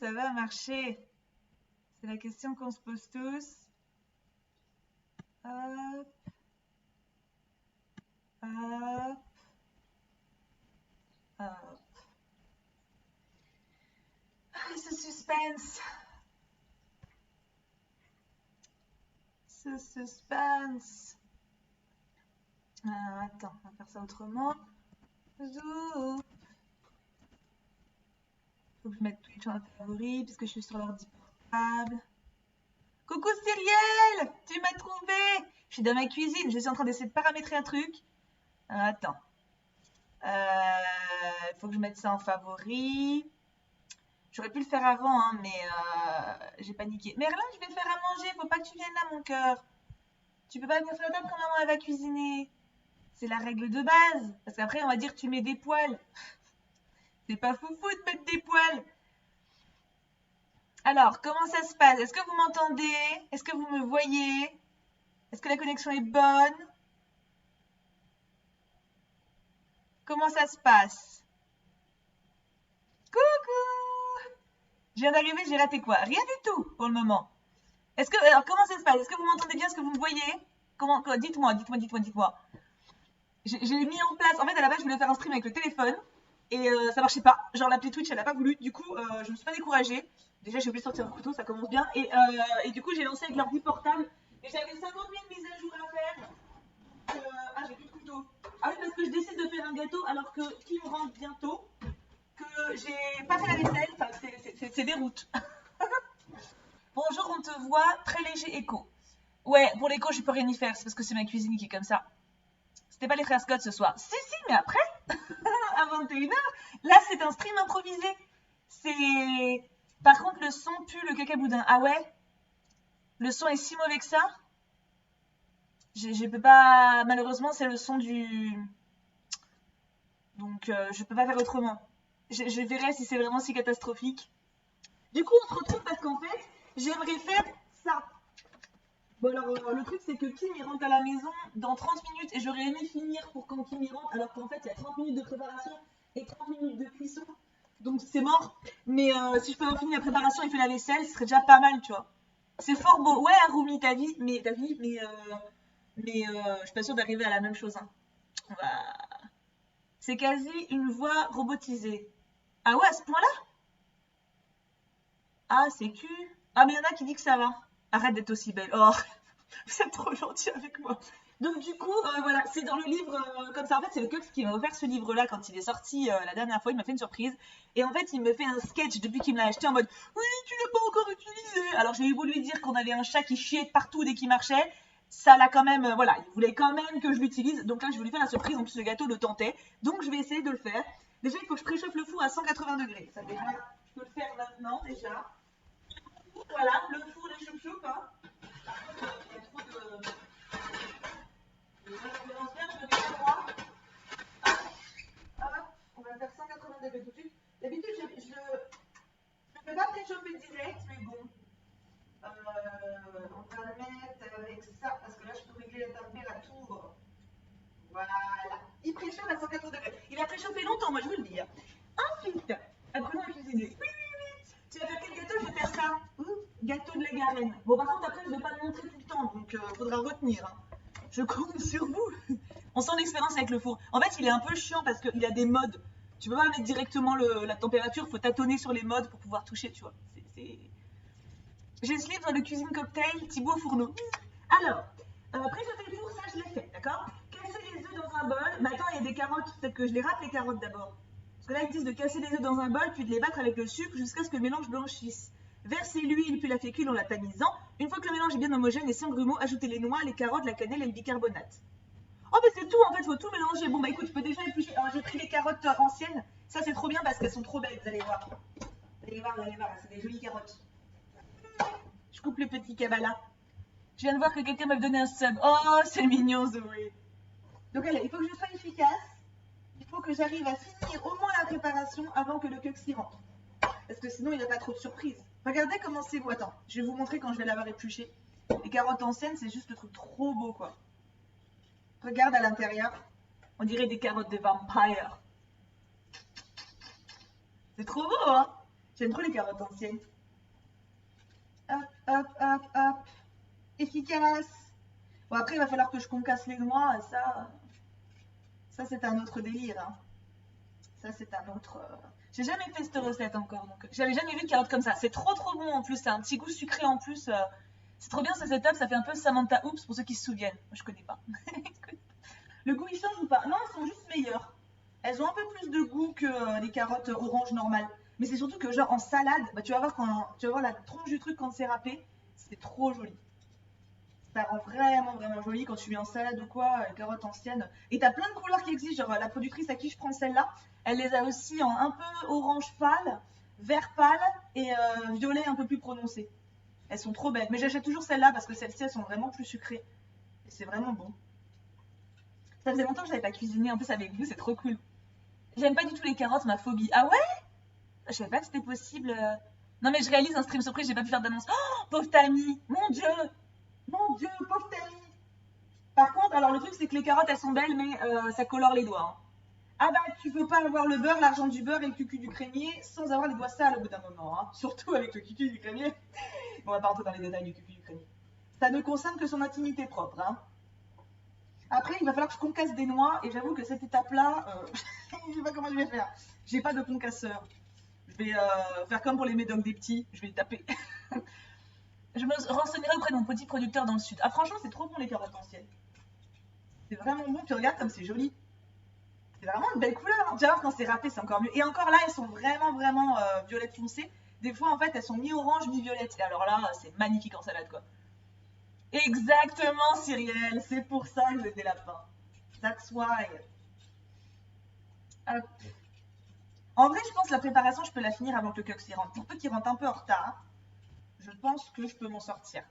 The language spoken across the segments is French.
ça va marcher? C'est la question qu'on se pose tous. Hop, hop, hop. Ah, ce suspense. Ce suspense. Attends, on va faire ça autrement. Zou. Faut que je mette Twitch en favori puisque je suis sur l'ordi portable. Coucou Cyrielle, tu m'as trouvé. Je suis dans ma cuisine, je suis en train d'essayer de paramétrer un truc. Attends. Faut que je mette ça en favori. J'aurais pu le faire avant, hein, mais j'ai paniqué. Merlin, je vais faire à manger, faut pas que tu viennes là, mon cœur. Tu peux pas venir sur la table quand maman elle va cuisiner. C'est la règle de base. Parce qu'après, on va dire tu mets des poils. C'est pas foufou de mettre des poils. Alors, comment ça se passe? Est-ce que vous m'entendez? Est-ce que vous me voyez? Est-ce que la connexion est bonne? Comment ça se passe? Coucou! Je viens d'arriver, j'ai raté quoi? Rien du tout pour le moment. Alors, comment ça se passe? Est-ce que vous m'entendez bien? Est-ce que vous me voyez? Dites-moi. J'ai mis en place. En fait, à la base, je voulais faire un stream avec le téléphone et ça marchait pas. Genre, l'appli Twitch, elle a pas voulu. Du coup, je me suis pas découragée. Déjà, j'ai oublié de sortir le couteau, ça commence bien. Et du coup, j'ai lancé avec l'ordi portable. Et j'avais 50 000 mises à jour à faire. Ah, j'ai plus de couteau. Ah oui, parce que je décide de faire un gâteau alors que qui me rentre bientôt. Que j'ai pas fait la vaisselle. Enfin, c'est déroute. Bonjour, on te voit. Très léger écho. Ouais, pour l'écho, je peux rien y faire. C'est parce que c'est ma cuisine qui est comme ça. C'était pas les frères Scott ce soir. Si, mais après, à 21h, là, c'est un stream improvisé. C'est... Par contre, le son pue le cacaboudin. Ah ouais? Le son est si mauvais que ça? Je peux pas... Malheureusement, c'est le son du... Donc, je peux pas faire autrement. Je verrai si c'est vraiment si catastrophique. Du coup, on se retrouve parce qu'en fait, j'aimerais faire ça. Bon alors, le truc c'est que Kim il rentre à la maison dans 30 minutes et j'aurais aimé finir pour quand Kim y rentre alors qu'en fait il y a 30 minutes de préparation et 30 minutes de cuisson. Donc c'est mort. Mais si je peux avoir fini la préparation et faire la vaisselle, ce serait déjà pas mal, tu vois. C'est fort beau. Ouais, Arumi, mais je suis pas sûre d'arriver à la même chose, hein. On va- C'est quasi une voix robotisée. Ah ouais, à ce point-là? Ah, c'est cul. Ah, mais il y en a qui disent que ça va. Arrête d'être aussi belle. Oh, vous êtes trop gentil avec moi. Donc du coup, voilà, c'est dans le livre comme ça. En fait, c'est le Cox qui m'a offert ce livre-là quand il est sorti la dernière fois. Il m'a fait une surprise. Et en fait, il me fait un sketch depuis qu'il me l'a acheté en mode «Oui, tu l'as pas encore utilisé». Alors j'ai eu beau lui dire qu'on avait un chat qui chiait partout dès qu'il marchait. Ça l'a quand même, voilà, il voulait quand même que je l'utilise. Donc là, je vais lui faire la surprise. En plus, le gâteau le tentait. Donc je vais essayer de le faire. Déjà, il faut que je préchauffe le four à 180 degrés. Ça déjà, je peux le faire maintenant déjà. Voilà, le four, les choup-choup, hein. Il y a trop de... Je lance bien, je me mets à droit. Hop, on va faire 180 degrés tout de suite. D'habitude, je ne peux pas préchauffer direct, mais bon. On va le mettre avec ça, parce que là, je peux régler la température. Voilà. Il préchauffe à 180 degrés. Il a préchauffé longtemps, moi, je vous le dis. Ensuite, apprenons à cuisiner. Oui. Tu vas faire quel gâteau? Je vais faire ça. Gâteau de la Garenne. Bon, par contre, après, je ne vais pas le montrer tout le temps, donc il faudra retenir, hein. Je compte sur vous. On sent l'expérience avec le four. En fait, il est un peu chiant parce qu'il a des modes. Tu peux pas mettre directement la température, il faut tâtonner sur les modes pour pouvoir toucher, tu vois. J'ai ce livre, le cuisine cocktail, Thibaut Fourneau. Alors, préchauffer le four, ça je l'ai fait, d'accord? Casser les œufs dans un bol. Mais attends, il y a des carottes, peut-être que je les rate les carottes d'abord. Parce que là, ils disent de casser les œufs dans un bol, puis de les battre avec le sucre jusqu'à ce que le mélange blanchisse. Versez l'huile puis la fécule en la tamisant. Une fois que le mélange est bien homogène et sans grumeaux, ajoutez les noix, les carottes, la cannelle et le bicarbonate. Oh, mais c'est tout, en fait, faut tout mélanger. Bon, bah écoute, je peux déjà éplucher. Alors, j'ai pris les carottes anciennes. Ça, c'est trop bien parce qu'elles sont trop belles, vous allez voir. Vous allez voir, c'est des jolies carottes. Je coupe le petit kabbalah. Je viens de voir que quelqu'un m'a donné un sub. Oh, c'est mignon, Zoé. Donc, allez, il faut que je sois efficace. Il faut que j'arrive à finir au moins la préparation avant que le Cuxy rentre. Parce que sinon, il n'y a pas trop de surprises. Regardez comment c'est beau. Attends, je vais vous montrer quand je vais l'avoir épluché. Les carottes anciennes, c'est juste le truc trop beau, quoi. Regarde à l'intérieur. On dirait des carottes de vampire. C'est trop beau, hein? J'aime trop les carottes anciennes. Hop, hop, hop, hop. Efficace. Bon, après, il va falloir que je concasse les noix. Ça c'est un autre délire. Hein. Ça, c'est un autre... J'ai jamais fait cette recette encore. Donc, j'avais jamais vu de carottes comme ça. C'est trop trop bon en plus. C'est un petit goût sucré en plus. C'est trop bien ce setup. Ça fait un peu Samantha Oops pour ceux qui se souviennent. Moi, je connais pas. Le goût, il change ou pas? Non, elles sont juste meilleures. Elles ont un peu plus de goût que les carottes orange normales. Mais c'est surtout que genre en salade, bah, tu vas voir la tronche du truc quand c'est râpé. C'est trop joli. Ça rend vraiment vraiment joli quand tu mets en salade ou quoi, carottes anciennes. Et t'as plein de couleurs qui existent, genre la productrice à qui je prends celle-là, elle les a aussi en un peu orange pâle, vert pâle et violet un peu plus prononcé. Elles sont trop belles, mais j'achète toujours celle-là parce que celles-ci elles sont vraiment plus sucrées. Et c'est vraiment bon. Ça faisait longtemps que je n'avais pas cuisiné, en plus avec vous c'est trop cool. J'aime pas du tout les carottes, ma phobie. Ah ouais? Je savais pas que c'était possible. Non mais je réalise un stream surprise, j'ai pas pu faire d'annonce. Oh, pauvre Tammy, mon dieu! Mon dieu, pauvre Tammy. Par contre, alors le truc c'est que les carottes elles sont belles mais ça colore les doigts. Hein. Ah bah tu peux pas avoir le beurre, l'argent du beurre et le cucu du crémier sans avoir les doigts sales au bout d'un moment. Hein. Surtout avec le cucu du crémier. Bon, on va pas rentrer dans les détails du cucu du crémier. Ça ne concerne que son intimité propre. Hein. Après, il va falloir que je concasse des noix et j'avoue que cette étape-là, je sais pas comment je vais faire. J'ai pas de concasseur. Je vais faire comme pour les médocs des petits, je vais les taper. Je me renseignerai auprès de mon petit producteur dans le sud. Ah franchement, c'est trop bon les carottes anciennes. C'est vraiment bon, puis regarde comme c'est joli. C'est vraiment une belle couleur. Hein. Tu vas voir quand c'est râpé, c'est encore mieux. Et encore là, elles sont vraiment vraiment violettes foncées. Des fois, en fait, elles sont mi-orange, mi-violette. Et alors là, c'est magnifique en salade, quoi. Exactement, Cyrielle. C'est pour ça que vous êtes des lapins. That's why. Hop. En vrai, je pense que la préparation, je peux la finir avant que le Kux y rentre. Pour peu qu'il rentre un peu en retard, je pense que je peux m'en sortir.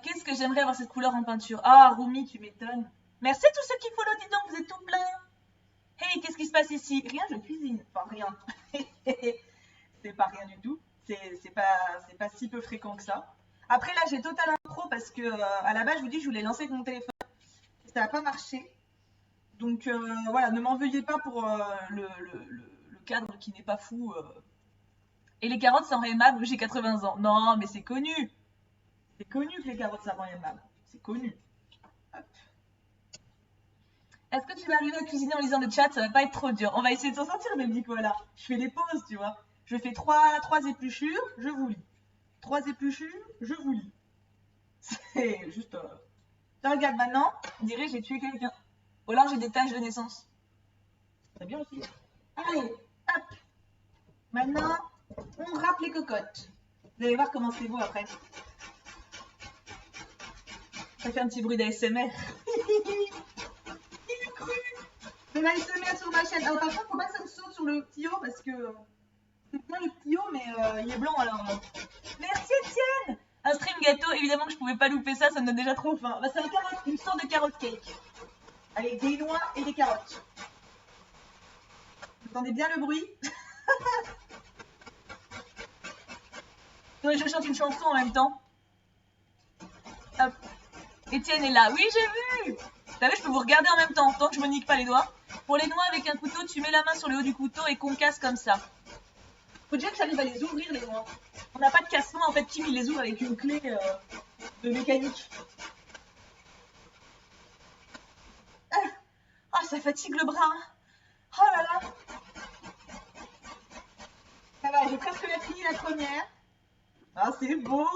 Qu'est-ce que j'aimerais avoir cette couleur en peinture? Ah, Rumi, tu m'étonnes. Merci à tous ceux qui follow, dis donc, vous êtes tout plein. Hey, qu'est-ce qui se passe ici? Rien, je cuisine. Enfin, rien. C'est pas rien du tout. C'est pas si peu fréquent que ça. Après, là, j'ai total impro parce que à la base, je vous dis, je voulais lancer avec mon téléphone. Ça n'a pas marché. Donc, voilà, ne m'en veuillez pas pour le cadre qui n'est pas fou. Et les carottes, ça rend aimable, j'ai 80 ans. Non, mais c'est connu. C'est connu que les carottes, ça rend aimable. C'est connu. Est-ce que tu vas arriver à cuisiner en lisant le chat? Ça va pas être trop dur. On va essayer de s'en sortir, mais Nico, voilà. Je fais des pauses, tu vois. Je fais 3 épluchures, je vous lis. 3 épluchures, je vous lis. C'est juste... Regarde, maintenant, on dirait que j'ai tué quelqu'un. Ou alors j'ai des taches de naissance. C'est bien aussi. Allez, hop. Maintenant, on râpe les cocottes. Vous allez voir comment c'est beau après. Ça fait un petit bruit d'ASMR. Il est cru. De l'ASMR sur ma chaîne. Alors par contre, faut pas que ça me saute sur le petit haut parce que c'est plein le petit haut, mais il est blanc alors. Merci Étienne. Un stream gâteau, évidemment que je pouvais pas louper ça, ça me donne déjà trop faim. Bah, c'est une sorte de carotte cake. Avec des noix et des carottes. Vous entendez bien le bruit? Je chante une chanson en même temps. Hop. Étienne est là. Oui, j'ai vu. Vous savez, je peux vous regarder en même temps, tant que je me nique pas les doigts. Pour les noix avec un couteau, tu mets la main sur le haut du couteau et concasse comme ça. Faut déjà que j'arrive à les ouvrir, les noix. On n'a pas de cassement, en fait, Kim il les ouvre avec une clé de mécanique. Ah, ça fatigue le bras. Oh là là. Ça va, j'ai presque fini la première. Ah, c'est beau.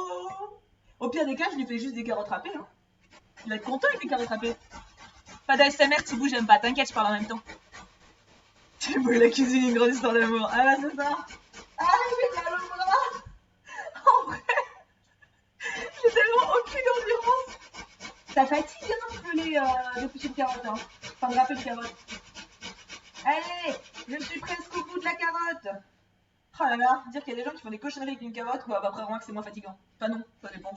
Au pire des cas, je lui fais juste des carottes râpées. Hein. Il va être content avec les carottes râpées. Pas d'ASMR, Thibaut, j'aime pas. T'inquiète, je parle en même temps. Thibaut, il a cuisiné une grande histoire d'amour. Ah là, c'est ça. Ah, j'ai mal au bras. En vrai, j'ai tellement aucune endurance. Ça fatigue un peu les petits de carottes. Hein. Enfin, de râper de carottes. Allez, je suis presque au bout de la carotte. Oh là là, dire qu'il y a des gens qui font des cochonneries avec une carotte, quoi, bah après vraiment que c'est moins fatigant. Enfin non, ça dépend.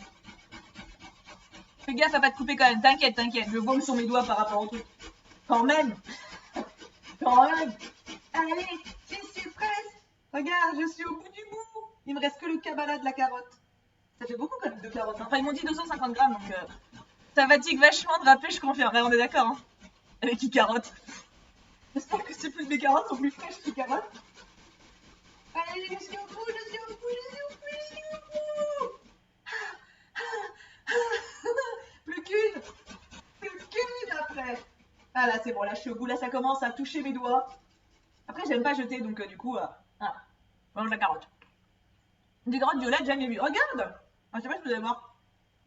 Fais gaffe à pas te couper quand même, t'inquiète, t'inquiète, je vomit sur mes doigts par rapport au truc. Quand même. Quand même. Allez, je suis presque. Regarde, je suis au bout du bout. Il me reste que le cabala de la carotte. Ça fait beaucoup quand même de carottes. Hein. Enfin, ils m'ont dit 250 grammes, donc ça fatigue vachement de râper, je confirme. Ouais, on est d'accord, hein. Avec les carottes. J'espère que c'est plus mes carottes sont plus fraîches que les carottes. Allez, je suis au bout, je suis au bout, je suis au bout, je suis au bout. Plus qu'une. Plus qu'une après. Ah là, c'est bon, là, je suis au bout. Là, ça commence à toucher mes doigts. Après, j'aime pas jeter, donc du coup, voilà. Je mange la carotte. Des carottes violettes, jamais vu. Regarde. Je sais pas si vous allez voir.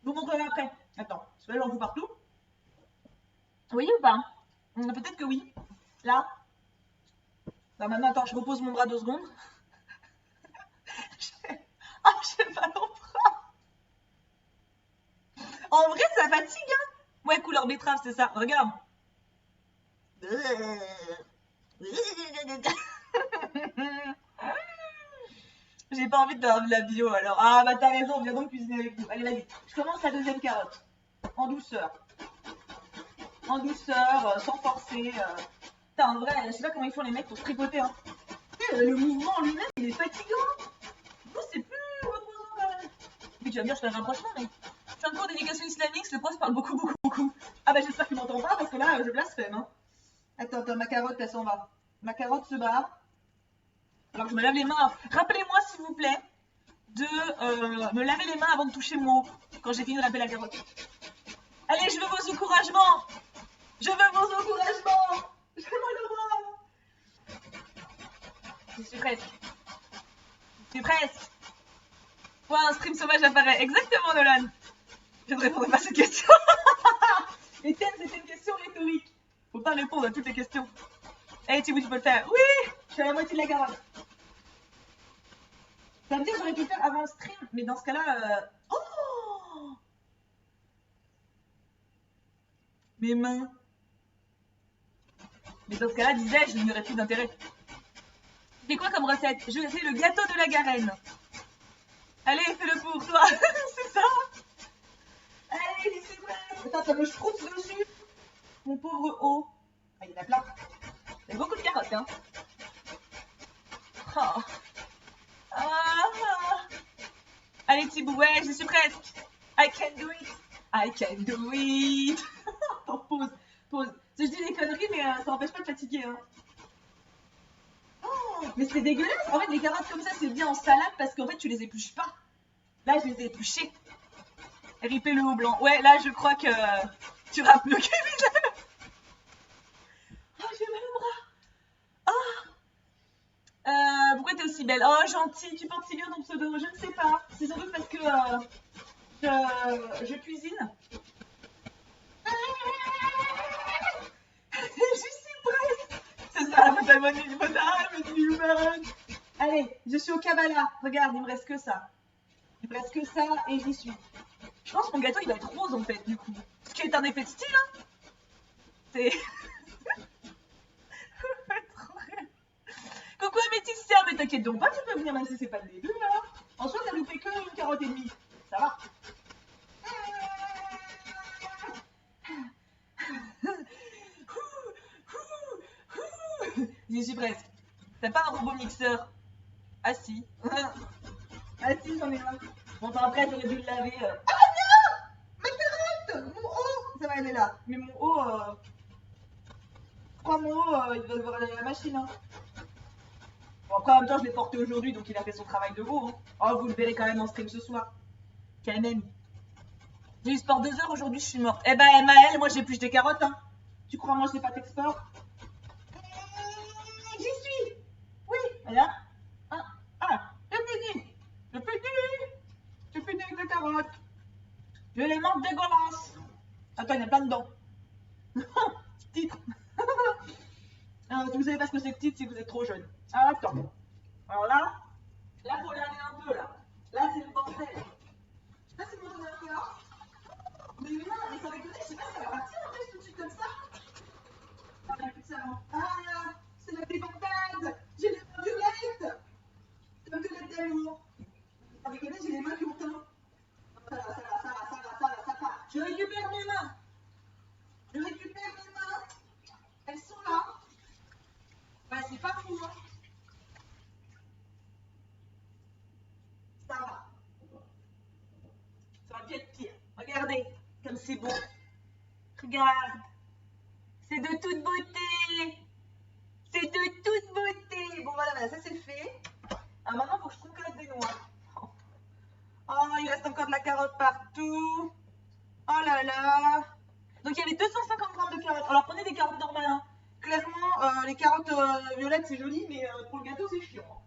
Je vous montrerai après. Attends, parce que là, j'en fous partout. Vous voyez ou pas? Peut-être que oui. Là. Non, maintenant, attends, je repose mon bras 2 secondes. Ah, j'ai mal au bras. En vrai, ça fatigue, hein. Ouais, couleur betterave, c'est ça. Regarde. J'ai pas envie de faire de la bio alors. Ah bah t'as raison, viens donc cuisiner avec nous. Allez, vas-y. Je commence la deuxième carotte. En douceur. En douceur, sans forcer. Putain, en vrai, je sais pas comment ils font les mecs pour se tripoter. Hein. Le mouvement en lui-même, il est fatigant. Du coup, c'est plus reposant quand même. Puis tu vas me dire, je fais un rapprochement, mais je suis en cours d'éducation islamique, le prof parle beaucoup, beaucoup, beaucoup. Ah bah j'espère qu'il m'entend pas parce que là, je blasphème. Hein. Attends, ma carotte, elle s'en va. Ma carotte se barre. Alors je me lave les mains. Rappelez-moi, s'il vous plaît, de me laver les mains avant de toucher mon haut, quand j'ai fini de laver la carotte. Allez, je veux vos encouragements. Je veux vos encouragements. Je veux le voir. Je suis presque. Je suis presque. Ouais, un stream sauvage apparaît. Exactement, Nolan. Je ne répondrai pas à cette question. Les thèmes, c'était une question rhétorique. Faut pas répondre à toutes les questions. Hey, tu peux le faire. Oui, je suis à la moitié de la carotte. Ça veut dire que j'aurais pu le faire avant le stream, mais dans ce cas-là... Oh, mes mains. Mais dans ce cas-là, disais-je, il n'y aurait plus d'intérêt. C'est quoi comme recette? Je vais essayer le gâteau de la Garenne. Allez, fais-le pour toi. C'est ça. Allez, c'est vrai. Attends, ça me frousse dessus. Mon pauvre haut. Ah, il y en a plein. Il y a beaucoup de carottes, hein. Oh. Ah. Allez, Thibaut, ouais, je suis presque. I can do it. I can do it. Attends, pause. Je dis des conneries, mais ça n'empêche pas de fatiguer. Hein. Oh, mais c'est dégueulasse. En fait, les carottes comme ça, c'est bien en salade parce qu'en fait, tu les épluches pas. Là, je les ai épluchées. Ripé le haut blanc. Ouais, là, je crois que tu rappes le Kevin. Oh, j'ai mal au bras. Oh. Pourquoi t'es aussi belle? Oh, gentille, tu portes si bien ton pseudo. Je ne sais pas. C'est sans doute parce que je cuisine. Je suis presque. C'est ça, la madame humaine. Allez, je suis au Kabbalah. Regarde, il me reste que ça. Il me reste que ça et j'y suis. Je pense que mon gâteau, il va être rose en fait, du coup. Ce qui est un effet de style, hein. C'est... Coucou Améthyste, mais t'inquiète donc pas, tu peux venir même si c'est pas le début, là. En soi, ça nous fait que une carotte et demie. Ça va. J'y suis presque. T'as pas un robot mixeur? Ah si. Ah si, j'en ai un. Bon, enfin, après, j'aurais dû le laver. Ah non! Ma carotte! Mon haut! Ça va, elle est là. Mais mon haut, je crois mon haut, il doit devoir aller à la machine. Hein. Bon, après, en même temps, je l'ai porté aujourd'hui, donc il a fait son travail de gros. Hein. Oh, vous le verrez quand même en stream ce soir. Quand même. J'ai eu sport 2 heures, aujourd'hui, je suis morte. Eh ben, Maëlle, moi, j'épluche des carottes. Hein. Tu crois, moi, je n'ai pas d'export? J'y suis! Oui, voilà. Je finis avec la carotte. Je les mange dégueulasses. Attends, il y en a plein dedans. Titre. Si vous savez pas ce que c'est que titre, c'est que vous êtes trop jeune. Alors, attends. Alors là, faut laver un peu, là. Là, c'est le bordel. Je sais pas si vous entendez un peu là. Mais non, mais ça va écouter, je sais pas si ça va partir en fait tout de suite comme ça. Ah, il n'y a plus de savon. Ah, c'est la débandade. J'ai les mains violettes. Comme violette d'amour. Avec elle, j'ai les mains qui ont teint. Ça va. Je récupère mes mains. Elles sont là. Bah, c'est pas fou, hein. Ça va. Ça va bien être pire. Regardez, comme c'est beau. Regarde. C'est de toute beauté. C'est de toute beauté. Bon, voilà, ça c'est fait. Ah, maintenant, il faut que je concasse des noix. Oh, il reste encore de la carotte partout. Oh là là. Donc, il y avait 250 grammes de carottes. Alors, prenez des carottes normales. Hein. Clairement, les carottes violettes, c'est joli, mais pour le gâteau, c'est chiant.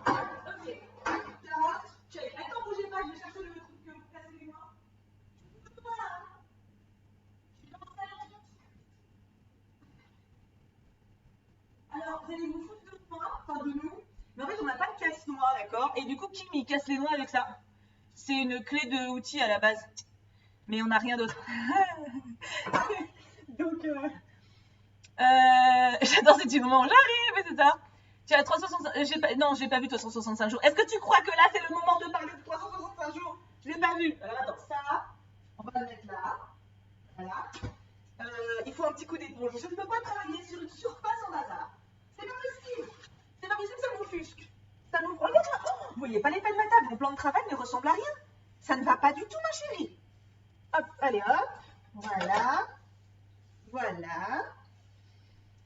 Ok. Carottes, check. Attends, bougez pas, je vais chercher le truc pour casser les noix. Voilà. Alors, vous allez vous foutre de moi, enfin de nous. Mais en fait, on n'a pas de casse-noix, d'accord? Et du coup, Kim, il casse les noix avec ça. C'est une clé de outil à la base. Mais on n'a rien d'autre. Donc, j'adore ces petits moments. J'arrive, c'est ça. Tu as 365. Non, j'ai pas vu 365 jours. Est-ce que tu crois que là, c'est le moment de parler de 365 jours? Je l'ai pas vu. Alors, attends, ça, on va le mettre là. Voilà. Il faut un petit coup d'éponge. Je ne peux pas travailler sur une surface en hasard. C'est pas possible. C'est pas possible, ça m'offusque. Ça m'offusque. Regarde, oh, vous voyez pas l'état de ma table. Mon plan de travail ne ressemble à rien. Ça ne va pas du tout, ma chérie. Hop, allez, hop. Voilà. Voilà.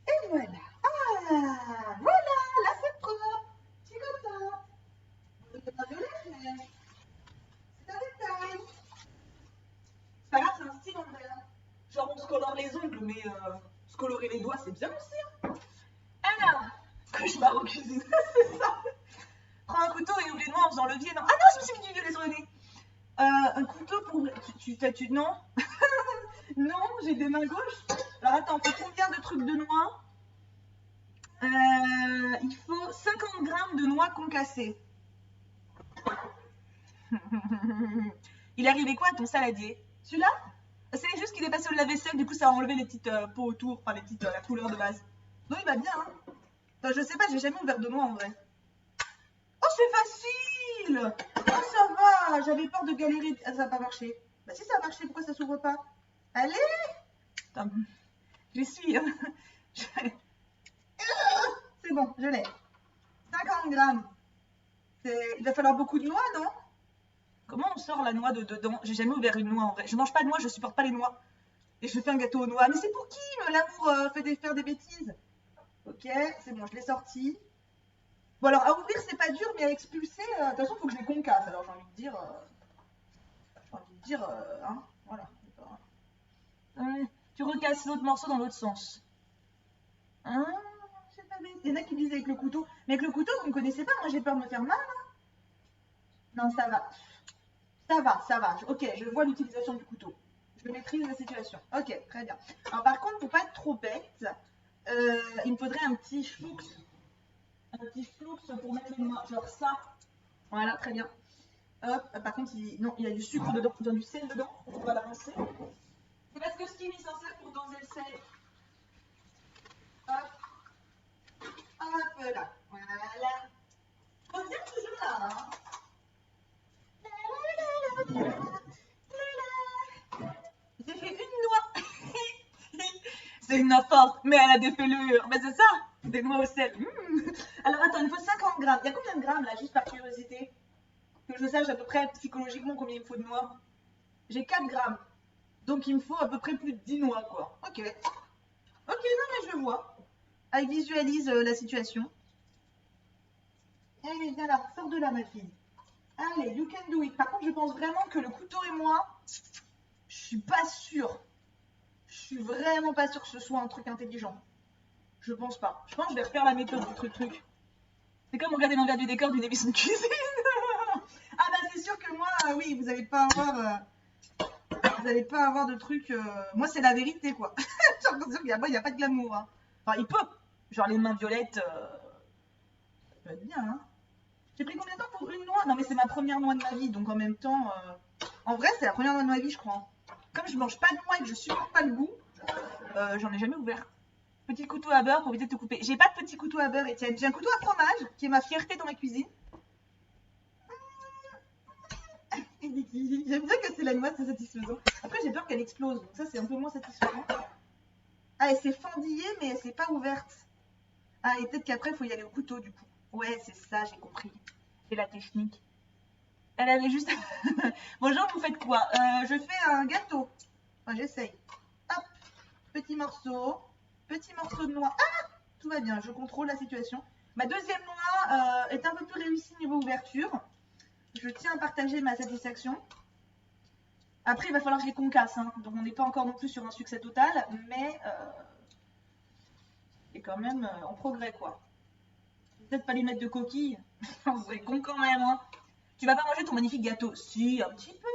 Et voilà. Ah, voilà, là c'est propre. C'est comme ça. C'est pas violet, mais c'est un détail. C'est pas grave, c'est un style en vrai. Genre on se colore les ongles, mais se colorer les doigts, c'est bien aussi. Hein. Alors, cauchemar en cuisine, c'est ça. Prends un couteau et oublie de moi en faisant levier. Non. Ah non, je me suis mis du violet sur le nez. Un couteau pour... Non. Non, j'ai des mains gauches. Alors attends, on fait combien de trucs de noix? Il faut 50 grammes de noix concassées. Il est arrivé quoi à ton saladier? Celui-là? C'est juste qu'il est passé au lave-vaisselle, du coup ça a enlevé les petites peaux autour, enfin les petites, la couleur de base. Non, il va bien, hein. Enfin, je sais pas, j'ai jamais ouvert de noix en vrai. Oh, c'est facile! Oh, ça va! J'avais peur de galérer. Ah, ça va pas marcher. Bah, si ça a marché, pourquoi ça s'ouvre pas? Allez! Attends, je suis. Hein. C'est bon, je l'ai. 50 grammes. Il va falloir beaucoup de noix, non? Comment on sort la noix de dedans? J'ai jamais ouvert une noix en vrai. Je mange pas de noix, je supporte pas les noix. Et je fais un gâteau aux noix. Mais c'est pour qui l'amour fait faire des bêtises? Ok, c'est bon, je l'ai sorti. Bon alors à ouvrir c'est pas dur, mais à expulser, de toute façon il faut que je les concasse. Alors j'ai envie de dire, hein, voilà. Tu recasses l'autre morceau dans l'autre sens. Hein, c'est pas bête. Il y en a qui disent avec le couteau. Mais avec le couteau, vous ne connaissez pas, moi j'ai peur de me faire mal. Hein. Non, ça va. Ça va, ça va. Ok, je vois l'utilisation du couteau. Je maîtrise la situation. Ok, très bien. Alors par contre, pour pas être trop bête, il me faudrait un petit floux. Un petit floux pour mettre les noix. Genre ça. Voilà, très bien. Hop, par contre, non, il y a du sucre dedans, il y a du sel dedans. On va l'avancer. C'est parce que ce qui est mis sans sel pour doser le sel. Hop, hop là. Voilà. Reviens toujours là. Hein. J'ai fait une noix. C'est une noix forte, mais elle a des fêlures. Mais c'est ça, des noix au sel. Alors attends, il me faut 50 grammes. Il y a combien de grammes là, juste par curiosité? Que je sache à peu près psychologiquement combien il me faut de noix. J'ai 4 grammes. Donc il me faut à peu près plus de 10 noix, quoi. Ok. Ok, non mais je vois. Elle visualise la situation. Allez, viens là, sors de là ma fille. Allez, you can do it. Par contre, je pense vraiment que le couteau et moi, je suis pas sûre. Je suis vraiment pas sûre que ce soit un truc intelligent. Je pense pas. Je pense que je vais refaire la méthode du truc. C'est comme regarder l'envers du décor d'une émission de cuisine. Ah bah c'est sûr que moi, oui, vous n'allez pas avoir... vous n'allez pas avoir de trucs... Moi, c'est la vérité, quoi. J'ai l'impression qu'il n'y a pas de glamour. Hein. Enfin, il peut. Genre les mains violettes... ça peut être bien, hein. J'ai pris combien de temps pour une noix? Non, mais c'est ma première noix de ma vie, donc en même temps... En vrai, c'est la première noix de ma vie, je crois. Comme je mange pas de noix et que je supporte pas le goût, j'en ai jamais ouvert. Petit couteau à beurre pour éviter de te couper. J'ai pas de petit couteau à beurre, Étienne. J'ai un couteau à fromage, qui est ma fierté dans ma cuisine. J'aime bien casser la noix, c'est satisfaisant. Après, j'ai peur qu'elle explose, donc ça, c'est un peu moins satisfaisant. Ah, et c'est fendillé, mais c'est pas ouverte. Ah, et peut-être qu'après, il faut y aller au couteau, du coup. Ouais, c'est ça, j'ai compris. C'est la technique. Elle avait juste... Bonjour, vous faites quoi? Je fais un gâteau. Enfin, j'essaye. Hop, petit morceau de noix. Ah, tout va bien, je contrôle la situation. Ma deuxième noix est un peu plus réussie niveau ouverture. Je tiens à partager ma satisfaction. Après, il va falloir que je les concasse, hein. Donc on n'est pas encore non plus sur un succès total, mais c'est quand même en progrès, quoi. Peut-être pas lui mettre de coquilles, c'est con quand même, hein. Tu vas pas manger ton magnifique gâteau? Si, un petit peu.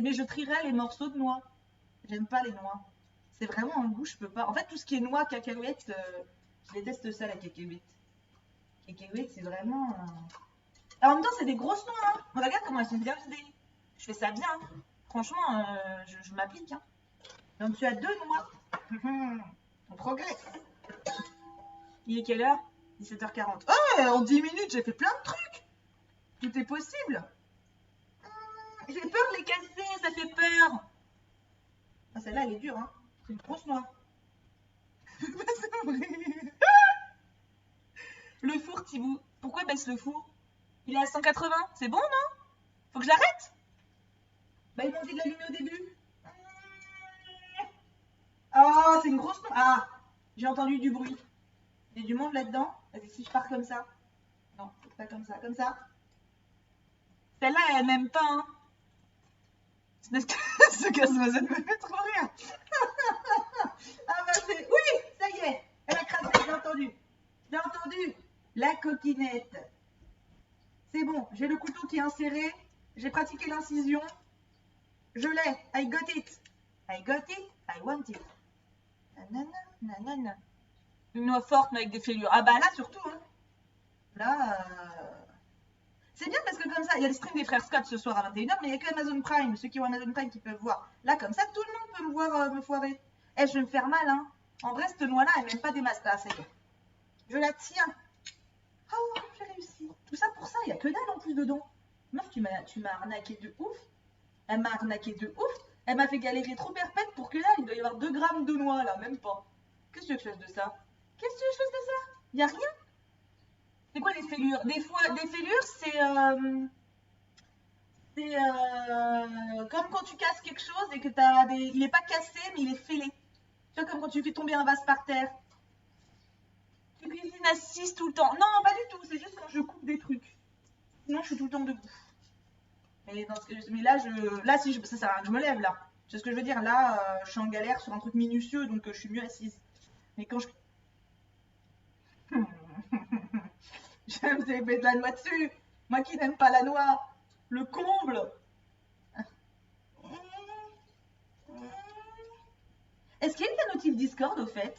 Mais je trierai les morceaux de noix. J'aime pas les noix. C'est vraiment un goût, je peux pas. En fait, tout ce qui est noix, cacahuètes, je déteste ça, la cacahuète. Cacahuètes, c'est vraiment. En même temps, c'est des grosses noix, hein. Regarde comment elles sont bien vidées. Je fais ça bien. Franchement, je m'applique, hein. Donc, tu as 2 noix. On progresse. Il est quelle heure? 17h40. Oh, en 10 minutes, j'ai fait plein de trucs. Tout est possible. J'ai peur de les casser, ça fait peur. Ah, celle-là, elle est dure, hein. C'est une grosse noix. C'est vrai. Le four, Thibaut. Pourquoi baisse le four? Il est à 180. C'est bon, non? Faut que je l'arrête? Bah, ils m'ont dit de l'allumer au début. Ah, c'est une grosse noix. Ah, j'ai entendu du bruit. Il y a du monde là-dedans. Vas-y, si je pars comme ça. Non, pas comme ça, comme ça. Celle-là, elle m'aime pas, hein. Ce casse-noisette me fait trop rire. Ah bah c'est... Oui, ça y est. Elle a craqué, j'ai entendu. J'ai entendu. La coquinette. C'est bon, j'ai le couteau qui est inséré. J'ai pratiqué l'incision. Je l'ai. I got it. I got it. I want it. Nanana, nanana. Une noix forte mais avec des fêlures. Ah bah là surtout, hein. Là, c'est bien parce que comme ça, il y a le stream des frères Scott ce soir à 21h, mais il n'y a que Amazon Prime, ceux qui ont Amazon Prime qui peuvent voir. Là, comme ça, tout le monde peut me voir me foirer. Eh, je vais me faire mal, hein. En vrai, cette noix-là, elle n'aime pas des masses. Ah, c'est bon. Je la tiens. Oh, j'ai réussi. Tout ça pour ça, il n'y a que dalle en plus dedans. Meuf, tu m'as arnaqué de ouf. Elle m'a arnaqué de ouf. Elle m'a fait galérer trop perpète pour que là, il doit y avoir 2 grammes de noix, là, même pas. Qu'est-ce que tu veux que je fasse de ça? Qu'est-ce que tu veux que je fasse de ça? Il n'y a rien. C'est quoi les fêlures? Des fois, des fêlures, c'est comme quand tu casses quelque chose et que t'as des... il n'est pas cassé, mais il est fêlé. Tu vois, comme quand tu fais tomber un vase par terre. Tu cuisines assise tout le temps. Non, pas du tout. C'est juste quand je coupe des trucs. Sinon, je suis tout le temps debout. Mais là, si ça sert à rien que je me lève là. C'est ce que je veux dire. Là, je suis en galère sur un truc minutieux, donc je suis mieux assise. Mais quand je... Je me fais de la noix dessus. Moi qui n'aime pas la noix. Le comble. Est-ce qu'il y a une notif Discord au fait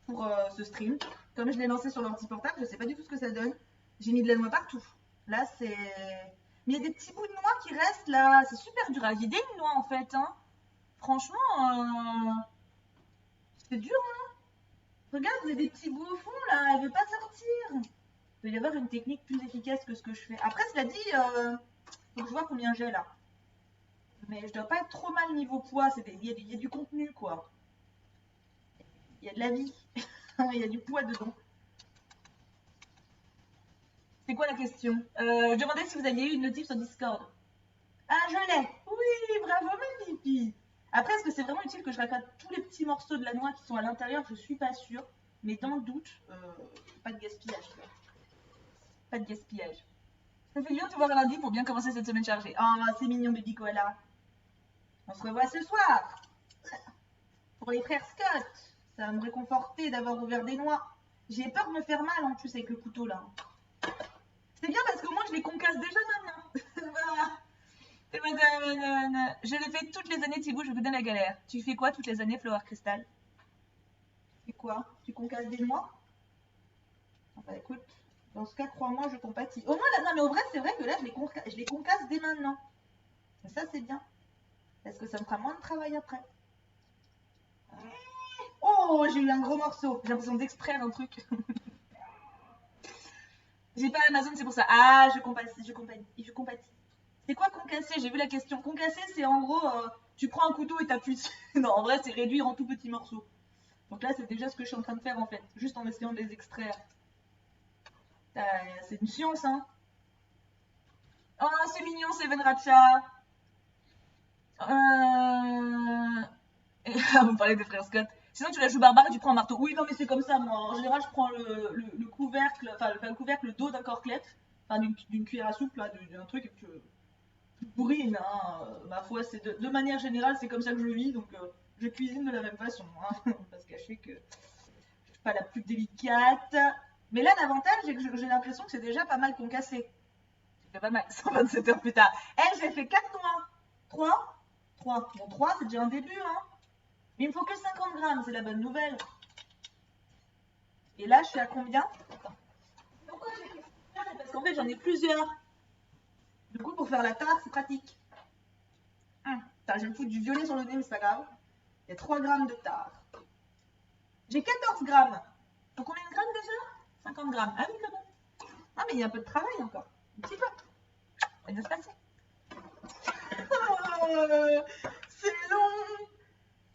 pour ce stream? Comme je l'ai lancé sur l'ordi portable, je sais pas du tout ce que ça donne. J'ai mis de la noix partout. Là, c'est... Mais il y a des petits bouts de noix qui restent là. C'est super dur à vider une noix en fait, hein. Franchement, c'est dur, hein. Regarde, il y a des petits bouts au fond là. Elle veut pas sortir. Il doit y avoir une technique plus efficace que ce que je fais. Après, cela dit, faut que je vois combien j'ai là. Mais je dois pas être trop mal niveau poids. Il y a du contenu quoi. Il y a de la vie. Il y a du poids dedans. C'est quoi la question? Je demandais si vous aviez eu une notif sur Discord. Ah, je l'ai. Oui, bravo ma pipi. Après, est-ce que c'est vraiment utile que je raccorde tous les petits morceaux de la noix qui sont à l'intérieur? Je suis pas sûre. Mais dans le doute, pas de gaspillage. Pas de gaspillage. Ça fait bien de te voir lundi pour bien commencer cette semaine chargée. Oh, c'est mignon, baby koala. On se revoit ce soir. Pour les frères Scott. Ça va me réconforter d'avoir ouvert des noix. J'ai peur de me faire mal en plus avec le couteau là. C'est bien parce que moi je les concasse déjà maintenant. Voilà. Je le fais toutes les années, Thibaut, je vous donne la galère. Tu fais quoi toutes les années, Flower Crystal? Tu fais quoi? Tu concasses des noix? Bah écoute, dans ce cas, crois-moi, je compatis. Au moins, là, non mais au vrai, c'est vrai que là, je les concasse dès maintenant. Et ça, c'est bien. Parce que ça me fera moins de travail après. Oh, j'ai eu un gros morceau. J'ai l'impression d'extraire un truc. J'ai pas Amazon, c'est pour ça. Ah, je compatis, je compatis. C'est quoi concasser? J'ai vu la question. Concasser, c'est en gros, tu prends un couteau et t'appuies dessus. Non, en vrai, c'est réduire en tout petits morceaux. Donc là, c'est déjà ce que je suis en train de faire en fait. Juste en essayant de les extraire. C'est une science, hein. Oh, c'est mignon, Seven Ratcha. Vous parlez des frères Scott. Sinon, tu la joues barbare et tu prends un marteau. Oui, non, mais c'est comme ça, moi. En général, je prends le couvercle, enfin, le couvercle, le dos d'un corklette, enfin, d'une cuillère à soupe, là, d'un truc, et puis je bourrine, hein. Ma foi, c'est de manière générale, c'est comme ça que je vis, donc je cuisine de la même façon, hein. Parce que je sais que je suis pas la plus délicate. Mais là, l'avantage, c'est que j'ai l'impression que c'est déjà pas mal concassé. C'est pas mal, 127 heures plus tard. Elle, j'ai fait 4 noix. 3 3. Bon, 3, c'est déjà un début, hein. Mais il me faut que 50 grammes, c'est la bonne nouvelle. Et là, je suis à combien? Pourquoi j'ai fait ça? C'est parce qu'en fait, j'en ai plusieurs. Du coup, pour faire la tarte, c'est pratique. Putain, je vais me foutre du violet sur le nez, mais c'est pas grave. Il y a 3 grammes de tarte. J'ai 14 grammes. Faut combien de grammes déjà? 50 grammes. Ah oui, quand même. Ah, mais il y a un peu de travail encore. Un petit peu. Ça va se passer. C'est long.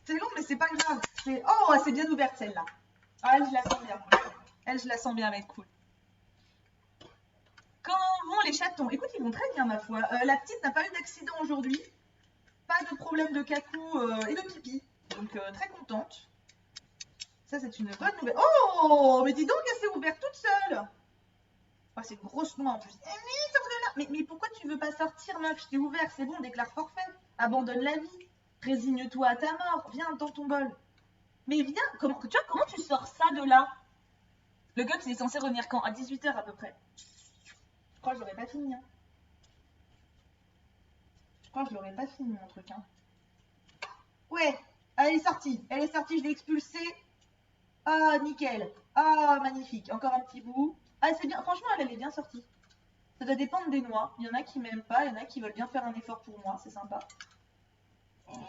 C'est long, mais c'est pas grave. Oh, c'est bien ouverte celle-là. Ah, elle, je la sens bien. Elle, je la sens bien, elle va être cool. Comment vont les chatons? Écoute, ils vont très bien, ma foi. La petite n'a pas eu d'accident aujourd'hui. Pas de problème de cacou et de pipi. Donc, très contente. Ça, c'est une bonne nouvelle. Oh, mais dis donc, elle s'est ouverte toute seule. Oh, c'est une grosse noix en plus. Mais pourquoi tu veux pas sortir, meuf? Je t'ai ouvert, c'est bon, déclare forfait. Abandonne la vie. Résigne-toi à ta mort. Viens dans ton bol. Mais viens, tu vois, comment tu sors ça de là? Le GUPS, il est censé revenir quand? À 18 h à peu près. Je crois que je l'aurais pas fini. Hein. Je crois que je l'aurais pas fini, mon truc. Hein. Ouais, elle est sortie. Elle est sortie, je l'ai expulsée. Ah, nickel. Ah, magnifique. Encore un petit bout. Ah, c'est bien. Franchement, elle est bien sortie. Ça doit dépendre des noix. Il y en a qui m'aiment pas, il y en a qui veulent bien faire un effort pour moi. C'est sympa. Viens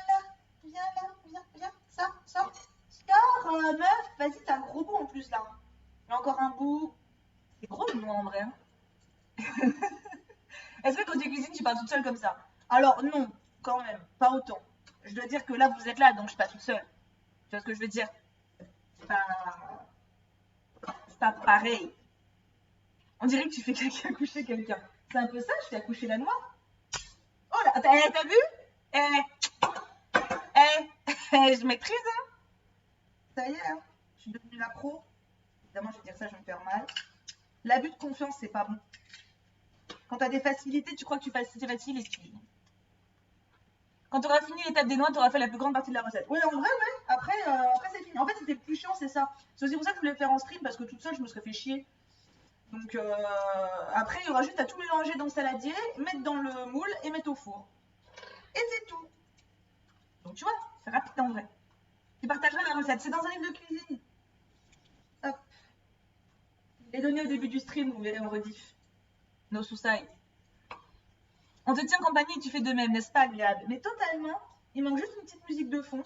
là. Viens là. Viens. Sors. Sors, meuf. Vas-y, t'as un gros bout en plus là. Il y a encore un bout. C'est gros le noix en vrai. Hein. Est-ce que quand tu cuisines, tu parles toute seule comme ça? Alors non, quand même, pas autant. Je dois dire que là, vous êtes là, donc je suis pas toute seule. Tu vois ce que je veux dire? C'est pas pareil. On dirait que tu fais accoucher quelqu'un. C'est un peu ça, je fais accoucher la noix. Oh là, t'as vu? Je maîtrise, hein? Ça y est, hein? Je suis devenue la pro. Évidemment, je vais dire ça, je vais me faire mal. L'abus de confiance, c'est pas bon. Quand t'as des facilités, tu crois que c'est facile et tu... Quand tu auras fini l'étape des noix, tu auras fait la plus grande partie de la recette. Oui, en vrai, ouais. Après c'est fini. En fait, c'était le plus chiant, c'est ça. C'est aussi pour ça que je voulais le faire en stream, parce que toute seule, je me serais fait chier. Donc, après, il y aura juste à tout mélanger dans le saladier, mettre dans le moule et mettre au four. Et c'est tout. Donc, tu vois, c'est rapide en vrai. Tu partageras la recette. C'est dans un livre de cuisine. Hop. Je l'ai donné au début du stream, vous verrez en rediff. No suicide. On te tient compagnie et tu fais de même, n'est-ce pas agréable? Mais totalement. Il manque juste une petite musique de fond.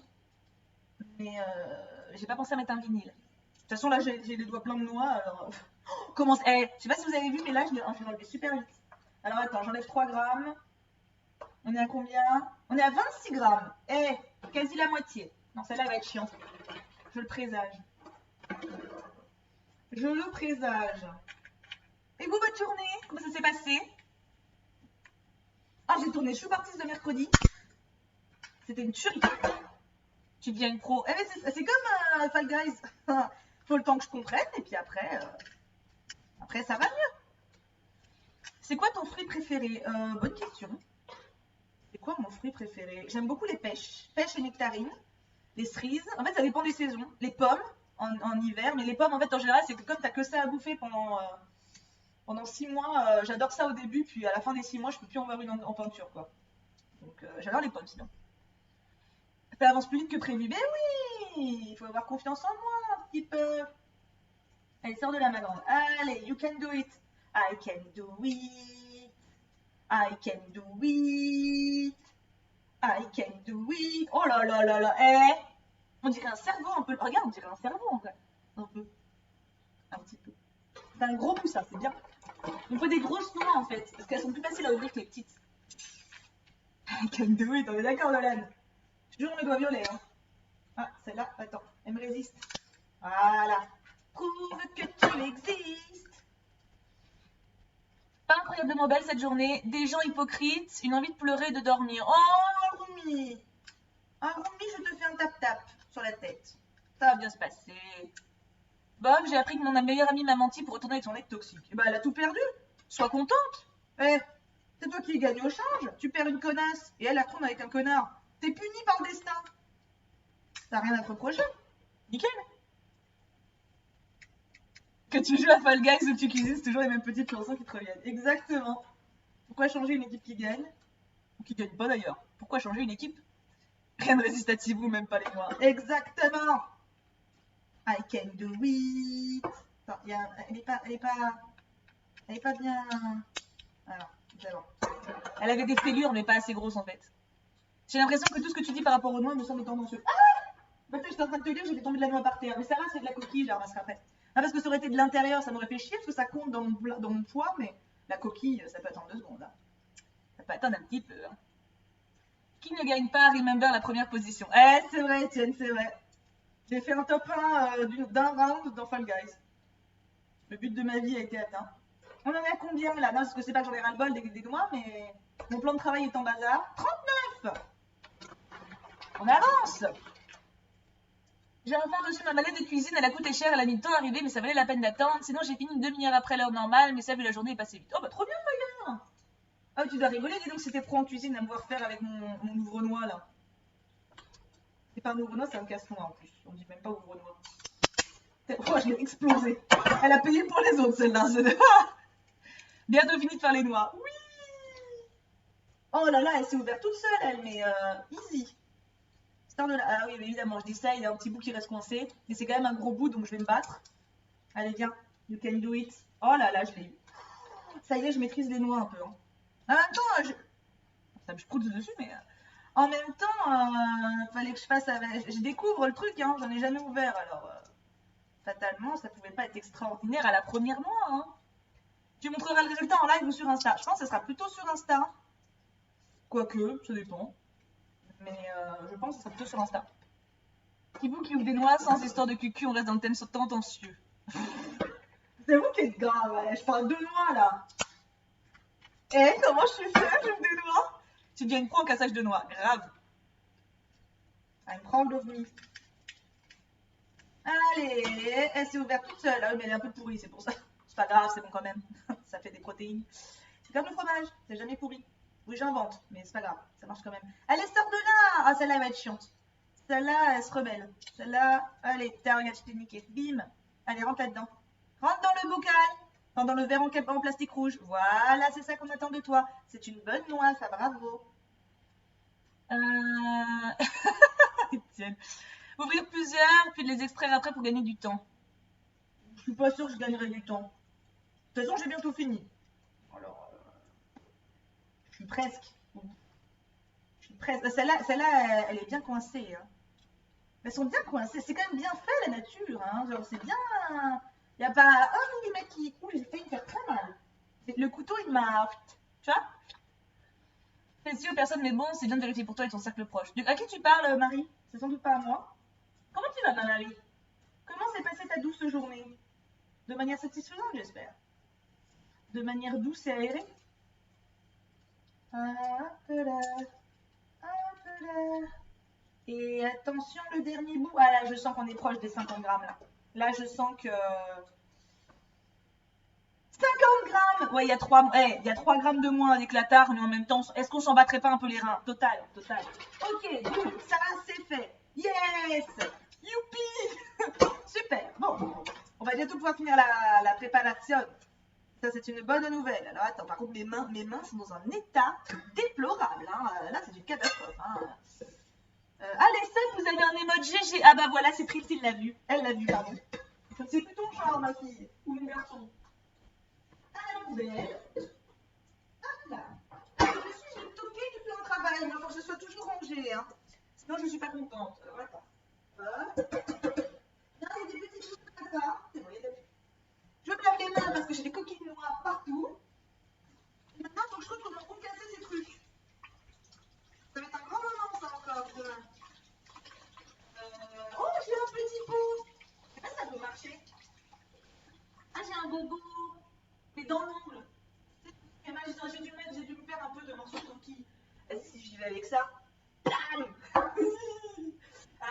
Mais j'ai pas pensé à mettre un vinyle. De toute façon, là, j'ai les doigts pleins de noix. Alors, comment je sais pas si vous avez vu, mais là, je l'ai enlevé super vite. Alors, attends, j'enlève 3 grammes. On est à combien? On est à 26 grammes. Quasi la moitié. Non, celle-là va être chiante. Je le présage. Je le présage. Et vous, votre journée? Comment ça s'est passé? Ah, j'ai tourné Chou Artiste de mercredi. C'était une tuerie. Tu deviens une pro. C'est comme Fall Guys. Faut le temps que je comprenne et puis après ça va mieux. C'est quoi ton fruit préféré? Bonne question. C'est quoi mon fruit préféré? J'aime beaucoup les pêches. Pêches et nectarines. Les cerises. En fait, ça dépend des saisons. Les pommes en hiver. Mais les pommes, en fait, en général, c'est que comme t'as que ça à bouffer pendant 6 mois, j'adore ça au début. Puis à la fin des 6 mois, je peux plus en voir une en peinture, quoi. Donc, j'adore les pommes, sinon. Ça avance plus vite que prévu. Mais oui, il faut avoir confiance en moi un petit peu. Allez, sors de là, ma grande. Allez, you can do it. I can do it. I can do it. I can do it. Oh là là là là. On dirait un cerveau un peu. Regarde, on dirait un cerveau en fait. Un peu. Un petit peu. C'est un gros poussin, c'est bien. Il faut des grosses noix en fait. Parce qu'elles sont plus faciles à ouvrir que les petites. I can do it. On est d'accord, Nolan? Toujours mes doigts violets. Hein. Ah, celle-là, attends, elle me résiste. Voilà. Prouve que tu existes. Pas incroyablement belle cette journée. Des gens hypocrites, une envie de pleurer et de dormir. Oh, Rumi. Un roumi, je te fais un tap-tap sur la tête. Ça va bien se passer. Bob, j'ai appris que mon meilleure amie m'a menti pour retourner avec son mec toxique. Et bah, elle a tout perdu. Sois contente. Eh, c'est toi qui gagne au change. Tu perds une connasse et elle retourne avec un connard. T'es puni par le destin. T'as rien à te reprocher. Nickel. Que tu joues à Fall Guys ou que tu cuisines, c'est toujours les mêmes petites chansons qui te reviennent. Exactement. Pourquoi changer une équipe qui gagne? Ou qui gagne pas d'ailleurs? Pourquoi changer une équipe? Rien ne résiste à Thibaut, même pas les noirs. Exactement. I can do it. Attends, elle est pas bien. Alors, d'abord. Elle avait des fêlures, mais pas assez grosses en fait. J'ai l'impression que tout ce que tu dis par rapport aux noix me semble tendancieux. Ah, bah, j'étais en train de te dire, j'ai fait tomber de la noix par terre. Mais ça va, c'est de la coquille, je la ramasserai après. Ah, parce que ça aurait été de l'intérieur, ça m'aurait fait chier parce que ça compte dans mon poids, mais la coquille, ça peut attendre 2 secondes. Hein. Ça peut attendre un petit peu. Hein. Qui ne gagne pas Remember la première position? Eh, c'est vrai, Etienne, c'est vrai. J'ai fait un top 1 d'un round dans Fall Guys. Le but de ma vie a été atteint. On en est à combien là? Non, parce que c'est pas que j'en ai ras-le-bol des noix, mais mon plan de travail est en bazar. 39. On avance. J'ai enfin reçu ma mallette de cuisine, elle a coûté cher, elle a mis le temps à arriver, mais ça valait la peine d'attendre. Sinon, j'ai fini une demi-heure après l'heure normale, mais ça, vu la journée est passée vite. Oh bah trop bien, Fire. Ah, tu dois rigoler, dis donc, c'était pro en cuisine à me voir faire avec mon ouvre-noix là. C'est pas un ouvre-noix, c'est un casse-noix en plus. On dit même pas ouvre-noix. Oh, je l'ai explosé. Elle a payé pour les autres, celle-là. Bientôt fini de faire les noix. Oui. Oh là là, elle s'est ouverte toute seule, elle, mais easy. Star de la... Ah oui, mais évidemment, je dis ça, il y a un petit bout qui reste coincé. Mais c'est quand même un gros bout, donc je vais me battre. Allez, viens. You can do it. Oh là là, je l'ai eu. Ça y est, je maîtrise les noix un peu. Hein. En même temps, ça me croûte dessus, mais... En même temps, fallait que je fasse avec... Je découvre le truc, hein, j'en ai jamais ouvert, alors... Fatalement, ça pouvait pas être extraordinaire à la première noix. Hein. Tu montreras le résultat en live ou sur Insta. Je pense que ce sera plutôt sur Insta. Quoique, ça dépend. Mais je pense que ce sera plutôt sur Insta. Thibaut qui ouvre des noix sans histoire de cucu, on reste dans le thème tendancieux. C'est vous qui êtes grave, ouais. Je parle de noix là. Eh, comment je suis fière, j'ouvre des noix. Tu deviens une pro en cassage de noix, grave. I'm proud of me. Allez, elle s'est ouverte toute seule. Ah oui, mais elle est un peu pourrie, c'est pour ça. C'est pas grave, c'est bon quand même. Ça fait des protéines. C'est comme le fromage, c'est jamais pourri. Oui, j'invente, mais c'est pas grave, ça marche quand même. Allez, sors de là. Ah, celle-là, elle va être chiante. Celle-là, elle se rebelle. Celle-là, allez, t'as regarde, je t'ai niqué. Bim. Allez, rentre là-dedans. Rentre dans le bocal. Enfin, dans le verre en plastique rouge. Voilà, c'est ça qu'on attend de toi. C'est une bonne noix, ça, bravo. Etienne. Ouvrir plusieurs, puis de les extraire après pour gagner du temps. Je suis pas sûre que je gagnerai du temps. De toute façon, j'ai bientôt fini. Alors, je suis presque. Je suis presque. Celle-là, elle est bien coincée. Hein. Elles sont bien coincées. C'est quand même bien fait, la nature. Hein. Genre, c'est bien... Il n'y a pas un millimètre qui... Ouh, j'ai failli me faire très mal. Le couteau, il m'a... Tu vois? C'est sûr, personne n'est bon, c'est bien de vérifier pour toi et ton cercle proche. À qui tu parles, Marie? C'est sans doute pas à moi. Comment tu vas, Marie? Comment s'est passée ta douce journée? De manière satisfaisante, j'espère. De manière douce et aérée. Un peu là, un peu là. Et attention, le dernier bout. Ah là, je sens qu'on est proche des 50 grammes là. Là, je sens que... 50 grammes. Ouais, il y a 3 grammes de moins avec la tare, mais en même temps, est-ce qu'on s'en battrait pas un peu les reins? Total. Ok, boum, ça c'est fait. Yes. Youpi. Super. Bon, on va bientôt pouvoir finir la préparation. Ça, c'est une bonne nouvelle. Alors, attends, par contre, mes mains sont dans un état déplorable. Hein. Là, c'est une catastrophe. Hein. Allez, Seb, vous avez un emote GG. Ah bah voilà, c'est Tristy, il l'a vu. Elle l'a vu, pardon. C'est plus ton genre, ma fille. Ou une garçon. À la poubelle. Hop là. Je suis une toquée du plan de travail. Il faut que ce soit toujours rangé. Hein. Sinon, je ne suis pas contente. Alors, attends. Hop. Là, il y a des petites choses comme ça. C'est bon, il y a des... Je me lave les mains parce que j'ai des coquilles noires partout. Et maintenant, il faut que je retourne pour casser ces trucs. Ça va être un grand moment, ça, encore. Oh, j'ai un petit pot. Je sais pas si ça peut marcher. Ah, j'ai un bobo. Mais dans l'ongle. J'ai dû me faire un peu de morceaux de coquille. Si j'y vais avec ça. Bam.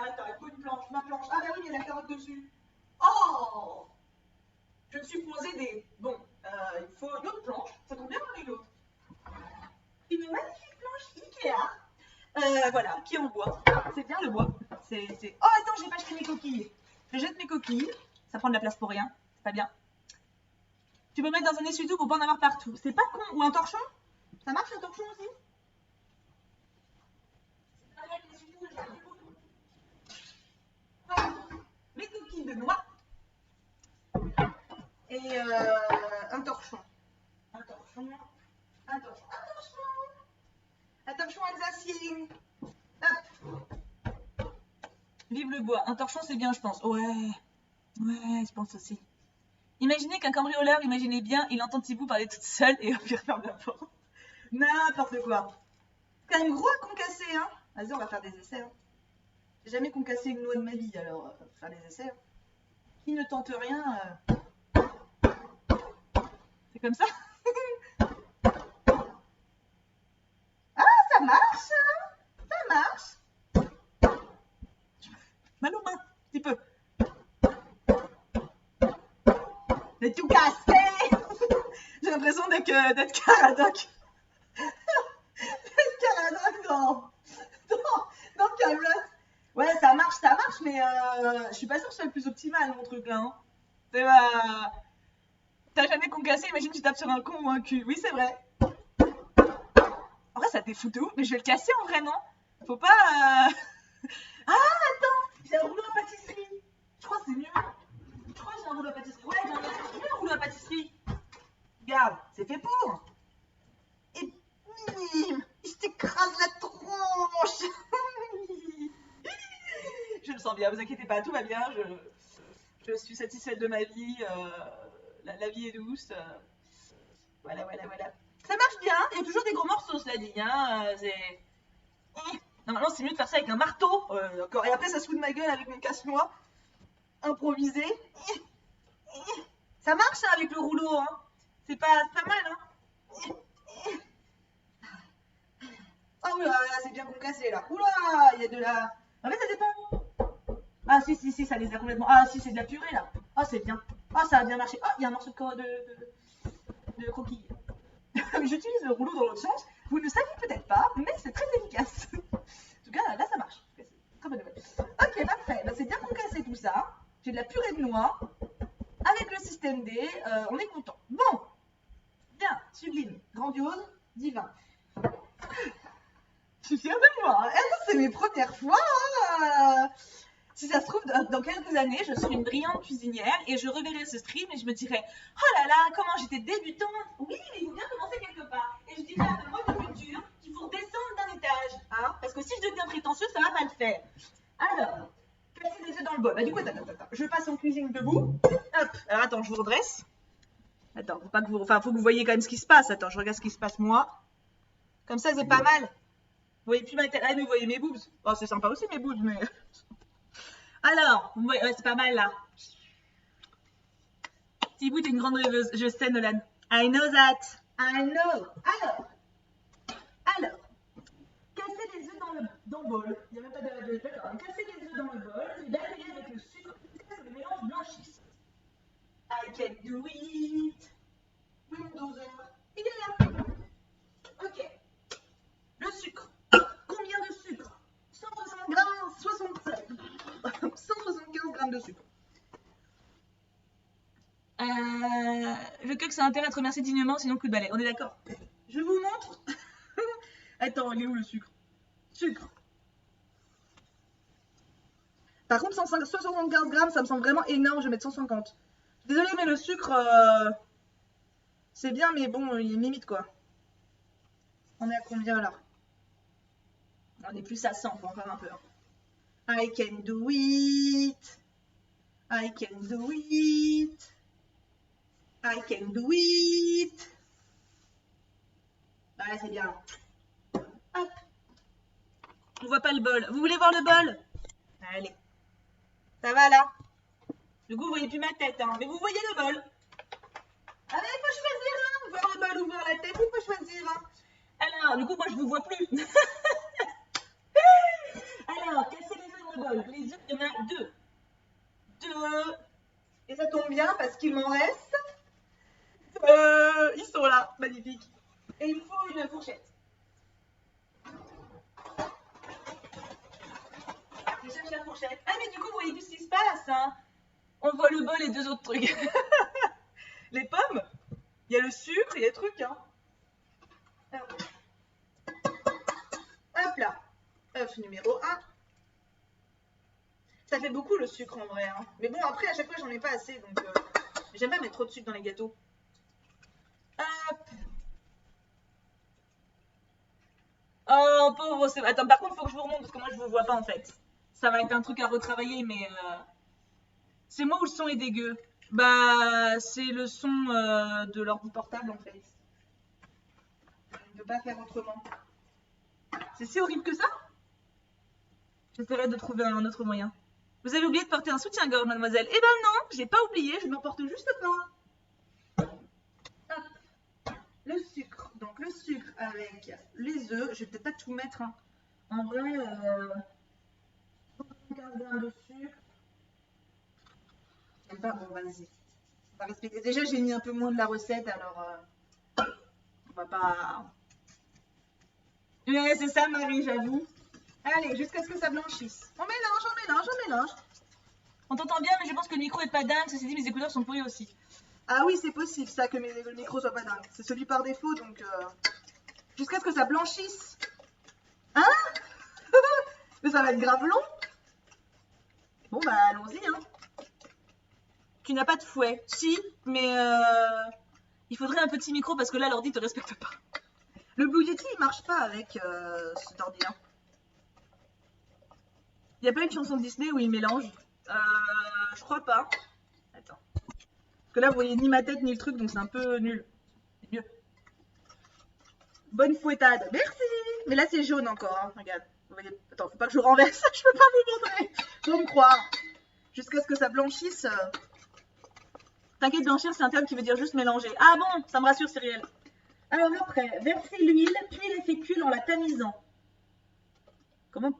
attends, il faut une planche, ma planche. Ah, bah oui, il y a la carotte dessus. Oh! Je ne suis pas aidée. Bon, il faut une autre planche. Ça tombe bien, j'en ai une autre. Une magnifique planche Ikea. Voilà, qui est en bois. C'est bien le bois. Oh, attends, j'ai pas acheté mes coquilles. Je jette mes coquilles. Ça prend de la place pour rien. C'est pas bien. Tu peux mettre dans un essuie-tout pour pas en avoir partout. C'est pas con. Ou un torchon? Ça marche un torchon aussi? Mes coquilles de noix. Et un torchon. Un torchon. Un torchon. Un torchon. Un torchon alsacien. Hop. Vive le bois. Un torchon, c'est bien, je pense. Ouais. Ouais, je pense aussi. Imaginez qu'un cambrioleur, imaginez bien, il entend Thibaut parler toute seule et hop, il referme la porte. N'importe quoi. C'est quand même gros à concasser, hein. Vas-y, on va faire des essais. Hein. J'ai jamais concassé une noix de ma vie, alors faire des essais. Hein. Qui ne tente rien. C'est comme ça. Ah, ça marche, hein. Ça marche. Mal aux mains, un petit peu. Mais tout cassé. J'ai l'impression d'être Caradoc. D'être Caradoc dans Camelot. Ouais, ça marche, mais je suis pas sûre que ce soit le plus optimal, mon truc là. Hein. C'est pas... T'as jamais concassé, imagine tu tapes sur un con ou un cul. Oui, c'est vrai. En vrai, ça défoute tout, mais je vais le casser en vrai, non? Faut pas... Ah, attends, j'ai un rouleau à pâtisserie. Je crois que c'est mieux. Je crois que j'ai un rouleau à pâtisserie. Ouais, j'ai un rouleau à pâtisserie. Regarde, c'est fait pour. Et bim, il t'écrase la tronche. Je le sens bien, vous inquiétez pas, tout va bien. Je suis satisfaite de ma vie. La vie est douce. Voilà. Ça marche bien. Il y a toujours des gros morceaux, cela dit. Hein. Normalement, c'est mieux de faire ça avec un marteau. Encore. Et après, ça se fout de ma gueule avec mon casse-noix. Improvisé. Ça marche hein, avec le rouleau. Hein. C'est pas mal. Hein. Ah oula, c'est bien concassé là. Oula, il y a de la... En fait, ça dépend. Ah si, ça les a complètement... Ah si, c'est de la purée là. Ah c'est bien. Ah ça a bien marché. Ah, il y a un morceau de croquille. J'utilise le rouleau dans l'autre sens. Vous ne le saviez peut-être pas, mais c'est très efficace. En tout cas, là ça marche. Très bonne nouvelle. Ok, parfait. Bah, c'est bien concassé tout ça. J'ai de la purée de noix. Avec le système D, on est content. Bon. Bien, sublime, grandiose, divin. Je suis fière de moi. Hein. C'est mes premières fois. Hein. Si ça se trouve, dans quelques années, je serai une brillante cuisinière et je reverrai ce stream et je me dirai « Oh là là, comment j'étais débutante !» Oui, mais il faut bien commencer quelque part. Et je dirai à moi de futur qu'il faut redescendre d'un étage. Hein, parce que si je deviens prétentieuse, ça va pas le faire. Alors, casser des œufs dans le bol. Bah, du coup, attends. Je passe en cuisine debout. Hop. Alors, attends, je vous redresse. Attends, faut que vous voyez quand même ce qui se passe. Attends, je regarde ce qui se passe moi. Comme ça, c'est pas mal. Vous voyez plus ma tête. Ah, mais vous voyez mes boobs. Oh, c'est sympa aussi mes boobs, mais... Alors, vous voyez, ouais, c'est pas mal là. Thibaut, t'es une grande rêveuse. Je sais, Nolan. I know that. I know. Alors. Casser les œufs dans le bol. Il n'y a même pas de... D'accord. Casser les œufs dans le bol. Et balayer avec le sucre. Que le mélange blanchisse. I can do it. Windows. Il est là. Ok. Le sucre. Combien de sucre? 160 grammes, 175 grammes de sucre. Le coq, ça a intérêt à te remercier dignement, sinon coup de balai. On est d'accord? Je vous montre. Attends, il est où le sucre? Sucre. Par contre, 175 grammes, ça me semble vraiment énorme. Je vais mettre 150. Désolée, mais le sucre, c'est bien, mais bon, il est limite quoi. On est à combien là? On est plus à 100, faut encore un peu. Hein. I can do it. I can do it. I can do it. Ouais, c'est bien. Hop. On voit pas le bol. Vous voulez voir le bol? Allez. Ça va là? Du coup, vous voyez plus ma tête, hein. Mais vous voyez le bol. Allez, il faut choisir, hein. Voir le bol ou voir la tête, il faut choisir, hein. Alors, du coup, moi, je vous vois plus. Alors, casser les œufs dans le bol. Les œufs, il y en a 2. 2. Et ça tombe bien parce qu'il m'en reste. Ils sont là, magnifique. Et il me faut une fourchette. Je cherche la fourchette. Ah mais du coup, vous voyez tout ce qui se passe, hein. On voit le bol et 2 autres trucs. Les pommes, il y a le sucre, il y a des trucs, hein. Hop là. Œuf numéro 1. Ça fait beaucoup le sucre en vrai, hein. Mais bon, après, à chaque fois, j'en ai pas assez, donc j'aime pas mettre trop de sucre dans les gâteaux. Hop. Oh, pauvre, c'est... Attends, par contre, il faut que je vous remonte, parce que moi, je vous vois pas, en fait. Ça va être un truc à retravailler, mais... C'est moi où le son est dégueu. Bah, c'est le son de l'ordi portable, en fait. On ne peut pas faire autrement. C'est si horrible que ça? J'essaierai de trouver un autre moyen. Vous avez oublié de porter un soutien-gorge, mademoiselle. Eh ben non, j'ai pas oublié, je m'en porte juste pas. Hop. Le sucre. Donc le sucre avec les œufs. Je vais peut-être pas tout mettre, hein. En vrai, 15 grammes de sucre. J'aime pas, bon, vas-y. On va respecter. Déjà, j'ai mis un peu moins de la recette, alors on va pas... Ouais, c'est ça, Marie, j'avoue. Allez, jusqu'à ce que ça blanchisse. On mélange, on mélange, on mélange. On t'entend bien, mais je pense que le micro est pas dingue. Ceci dit, mes écouteurs sont pourris aussi. Ah oui, c'est possible, ça, que le micro soit pas dingue. C'est celui par défaut, donc... Jusqu'à ce que ça blanchisse. Hein? Mais ça va être grave long. Bon, bah, allons-y, hein. Tu n'as pas de fouet. Si, mais il faudrait un petit micro parce que là, l'ordi te respecte pas. Le Blue Yeti, il marche pas avec cet ordi-là. Il n'y a pas une chanson de Disney où il mélange? Je crois pas. Attends. Parce que là, vous voyez ni ma tête ni le truc, donc c'est un peu nul. C'est mieux. Bonne fouettade. Merci. Mais là, c'est jaune encore, hein. Regarde. Vous voyez... Attends, faut pas que je renverse. Je peux pas vous montrer. Faut me croire. Jusqu'à ce que ça blanchisse. T'inquiète, blanchir, c'est un terme qui veut dire juste mélanger. Ah bon, ça me rassure, Cyrielle. Alors après, verser l'huile, puis les fécules en la tamisant. Comment?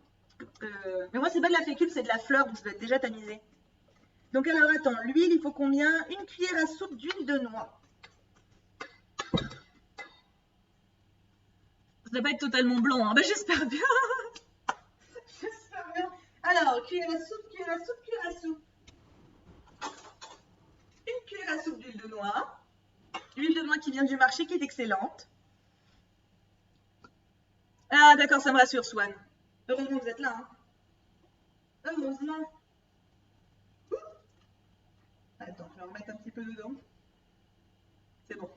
Mais moi, c'est pas de la fécule, c'est de la fleur, donc ça doit être déjà tamisé. Donc alors, attends, l'huile, il faut combien? Une cuillère à soupe d'huile de noix. Ça doit pas être totalement blanc, hein. Bah, j'espère bien. J'espère bien. Alors, cuillère à soupe, cuillère à soupe, cuillère à soupe. Une cuillère à soupe d'huile de noix. L'huile de noix qui vient du marché, qui est excellente. Ah, d'accord, ça me rassure, Swan. Heureusement que vous êtes là, hein. Heureusement. Attends, je vais en remettre un petit peu dedans. C'est bon.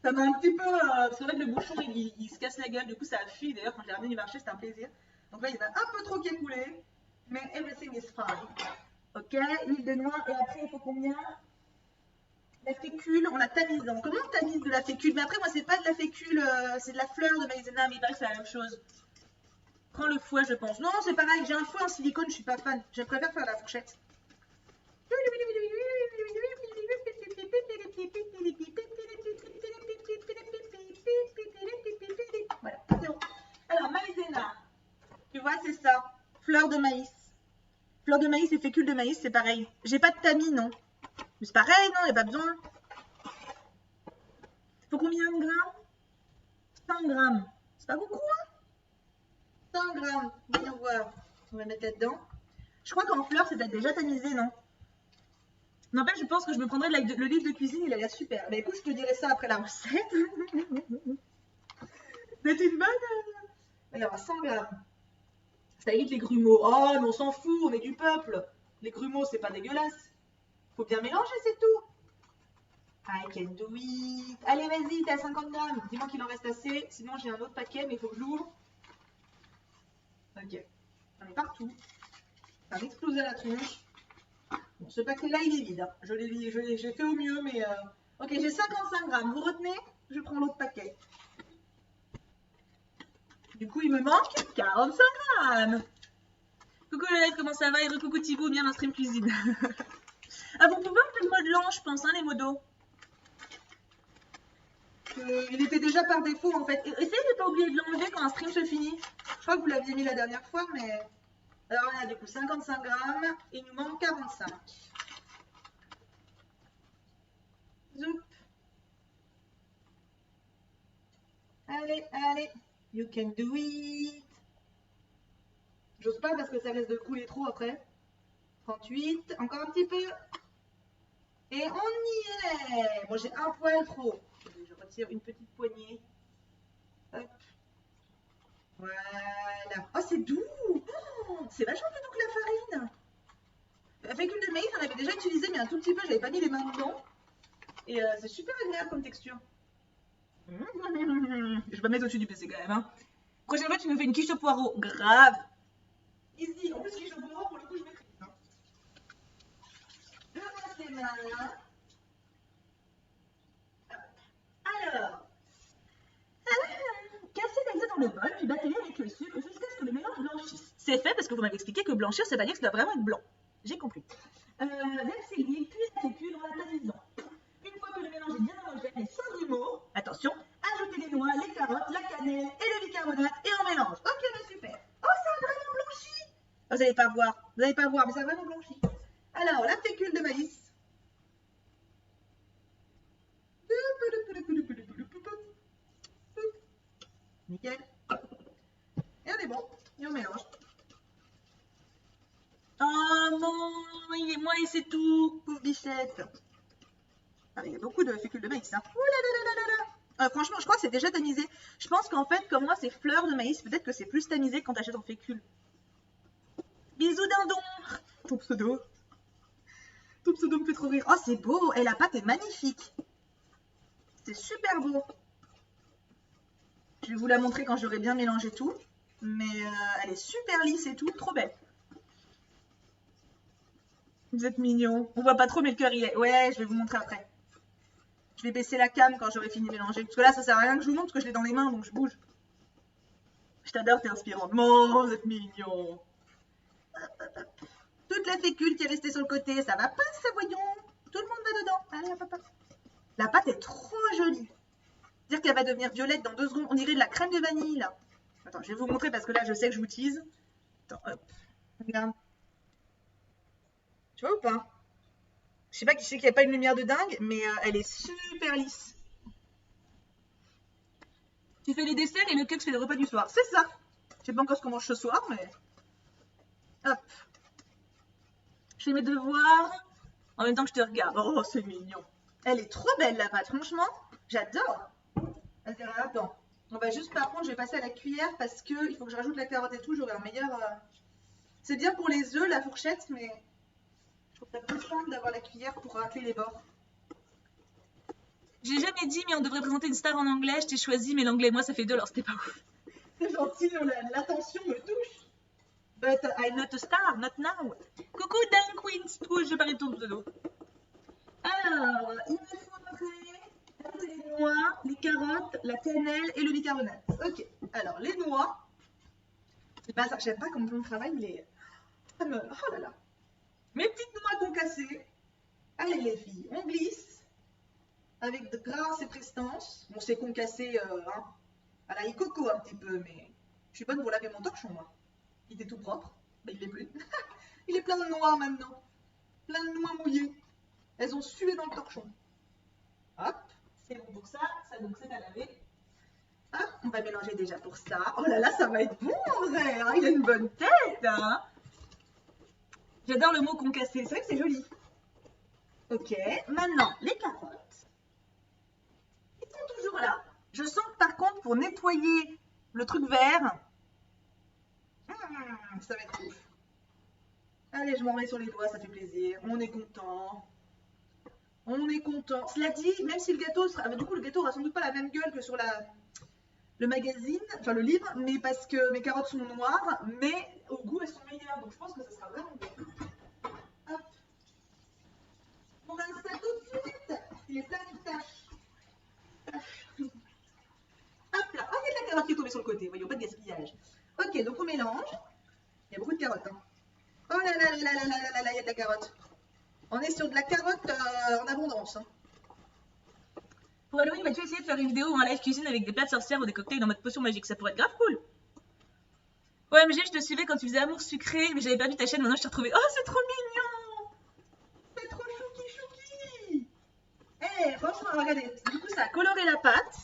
Ça m'a un petit peu... c'est vrai que le bouchon, il se casse la gueule. Du coup, ça a fui. D'ailleurs, quand je l'ai ramené du marché, c'était un plaisir. Donc là, il y en a un peu trop qui est coulé. Mais everything is fine. Ok, l'huile de noix. Et après, il faut combien? La fécule en la tamisant. Comment on tamise de la fécule? Mais après, moi, c'est pas de la fécule, c'est de la fleur de maïzena, mais il paraît que c'est la même chose. Prends le fouet, je pense. Non, c'est pareil, j'ai un fouet en silicone, je suis pas fan. Je préfère faire la fourchette. Voilà, c'est bon. Alors, maïzena. Tu vois, c'est ça. Fleur de maïs. Fleur de maïs et fécule de maïs, c'est pareil. J'ai pas de tamis, non. Mais c'est pareil, non, il n'y a pas besoin. Faut combien de grammes? 100 grammes. C'est pas beaucoup, hein? 100 grammes. Voyons voir. On va mettre là-dedans. Je crois qu'en fleurs, c'est déjà tamisé, non? N'empêche, je pense que je me prendrais le livre de cuisine, il a l'air super. Mais écoute, je te dirai ça après la recette. C'est une bonne... Alors, 100 grammes. Ça évite les grumeaux. Oh, mais on s'en fout, on est du peuple. Les grumeaux, c'est pas dégueulasse. Faut bien mélanger, c'est tout. I can do it. Allez, vas-y, t'es à 50 grammes. Dis-moi qu'il en reste assez. Sinon, j'ai un autre paquet, mais il faut que je l'ouvre. Ok. J'en ai partout. Ça va exploser à la tronche. Bon, ce paquet-là, il est vide. Hein. J'ai fait au mieux, mais... Ok, j'ai 55 grammes. Vous retenez? Je prends l'autre paquet. Du coup, il me manque 45 grammes. Coucou Lolette, comment ça va? Et coucou Thibaut, bien dans Stream Cuisine. Ah, vous pouvez enlever le mode lent, je pense, hein, les modos. Il était déjà par défaut, en fait. Essayez de ne pas oublier de l'enlever quand un stream se finit. Je crois que vous l'aviez mis la dernière fois, mais... Alors on a du coup 55 grammes, il nous manque 45. Zoup. Allez, allez, you can do it. J'ose pas parce que ça risque de couler trop après. 38, encore un petit peu. Et on y est. Bon, j'ai un poil trop. Je retire une petite poignée. Hop. Voilà. Oh, c'est doux. Oh, c'est vachement plus doux que la farine. La fécule de maïs, on avait déjà utilisé, mais un tout petit peu. J'avais pas mis les mains dedans. Et c'est super agréable comme texture. Je vais pas mettre au-dessus du PC quand même. Hein. Prochaine fois, tu nous fais une quiche au poireau. Grave. Easy. En plus, quiche au poireau, pour le coup, je maîtrise. Hein. Je passe les mains. Alors. Cassez l'excès dans le bol, puis battez-les avec le sucre jusqu'à ce que le mélange blanchisse. C'est fait parce que vous m'avez expliqué que blanchir, c'est-à-dire que ça doit vraiment être blanc. J'ai compris. Versez l'huile, puis la fécule en la tamisant. Une fois que le mélange est bien homogène et sans grumeaux, attention, ajoutez les noix, les carottes, la cannelle et le bicarbonate et on mélange. Ok, bah super. Oh, ça a vraiment blanchi. Oh, vous n'allez pas voir, mais ça a vraiment blanchi. Alors, la fécule de maïs. Nickel. Et on est bon. Et on mélange. Oh non, moi et c'est tout. Pauvre bichette. Ah, il y a beaucoup de fécule de maïs. Hein. Ouh là là là là là. Franchement, je crois que c'est déjà tamisé. Je pense qu'en fait, comme moi, c'est fleur de maïs. Peut-être que c'est plus tamisé quand tu achètes en fécule. Bisous dindon. Ton pseudo. Ton pseudo me fait trop rire. Oh, c'est beau. Et la pâte est magnifique. C'est super beau. Je vais vous la montrer quand j'aurai bien mélangé tout. Mais elle est super lisse et tout. Trop belle. Vous êtes mignons. On voit pas trop, mais le cœur y est. Ouais, je vais vous montrer après. Je vais baisser la cam quand j'aurai fini de mélanger. Parce que là, ça sert à rien que je vous montre parce que je l'ai dans les mains, donc je bouge. Je t'adore, t'es inspirante. Oh, vous êtes mignons. Toute la fécule qui est restée sur le côté, ça va pas, ça, voyons. Tout le monde va dedans. Allez, hop, hop. La pâte est trop jolie. Dire qu'elle va devenir violette dans 2 secondes. On dirait de la crème de vanille, là. Attends, je vais vous montrer parce que là, je sais que je vous tease. Attends, hop. Regarde. Tu vois ou pas? Je sais pas qui c'est qu'il n'y a pas une lumière de dingue, mais elle est super lisse. Tu fais les desserts et le cake fait les repas du soir. C'est ça. Je sais pas encore ce qu'on mange ce soir, mais... Hop. Je fais mes devoirs en même temps que je te regarde. Oh, c'est mignon. Elle est trop belle, la pâte. Franchement, j'adore. Attends. On va juste, par contre, je vais passer à la cuillère parce que il faut que je rajoute la carotte et tout. J'aurai un meilleur... C'est bien pour les œufs, la fourchette, mais... Je trouve ça plus simple d'avoir la cuillère pour racler les bords. J'ai jamais dit, mais on devrait présenter une star en anglais. Je t'ai choisi, mais l'anglais, moi, ça fait 2, alors c'était pas ouf. C'est gentil, l'attention me touche. But I'm not a star, not now. Coucou Dan Queens, trouve, je parlais de ton pseudo. Alors, il me faudrait les noix, les carottes, la cannelle et le bicarbonate. Ok, alors les noix, c'est pas ça, je sais pas comment on travaille les... Oh là là. Mes petites noix concassées. Allez les filles, on glisse. Avec de grâce et prestance. Bon, c'est concassé hein, à la coco un petit peu, mais je suis bonne pour laver mon torchon, moi. Il était tout propre. Ben, il l'est plus. Il est plein de noix maintenant. Plein de noix mouillées. Elles ont sué dans le torchon. Hop, c'est bon pour ça. Ça, donc, c'est à laver. Hop, on va mélanger déjà pour ça. Oh là là, ça va être bon en vrai. Hein, il a une bonne tête. Hein. J'adore le mot concassé. C'est vrai que c'est joli. Ok, maintenant, les carottes. Ils sont toujours là. Je sens que par contre, pour nettoyer le truc vert, ça va être ouf. Allez, je m'en mets sur les doigts, ça fait plaisir. On est content. On est content. Cela dit, même si le gâteau sera... Du coup, le gâteau aura sans doute pas la même gueule que sur le magazine, enfin le livre, mais parce que mes carottes sont noires, mais au goût, elles sont meilleures. Donc, je pense que ça sera vraiment bon. Hop. On rince ça tout de suite. Il est plein de taches. Hop là. Oh, il y a de la carotte qui est tombée sur le côté. Voyons, pas de gaspillage. Ok, donc on mélange. Il y a beaucoup de carottes. Hein. Oh là là là là là là là là, il y a de la carotte. On est sur de la carotte en abondance. Hein. Pour Halloween, vas-tu essayer de faire une vidéo ou un live cuisine avec des plats de sorcières ou des cocktails en mode potion magique? Ça pourrait être grave cool. OMG, je te suivais quand tu faisais Amour sucré, mais j'avais perdu ta chaîne, maintenant je t'ai retrouvée. Oh, c'est trop mignon! C'est trop chouki chouki! Eh, franchement, regardez, du coup, ça a coloré la pâte.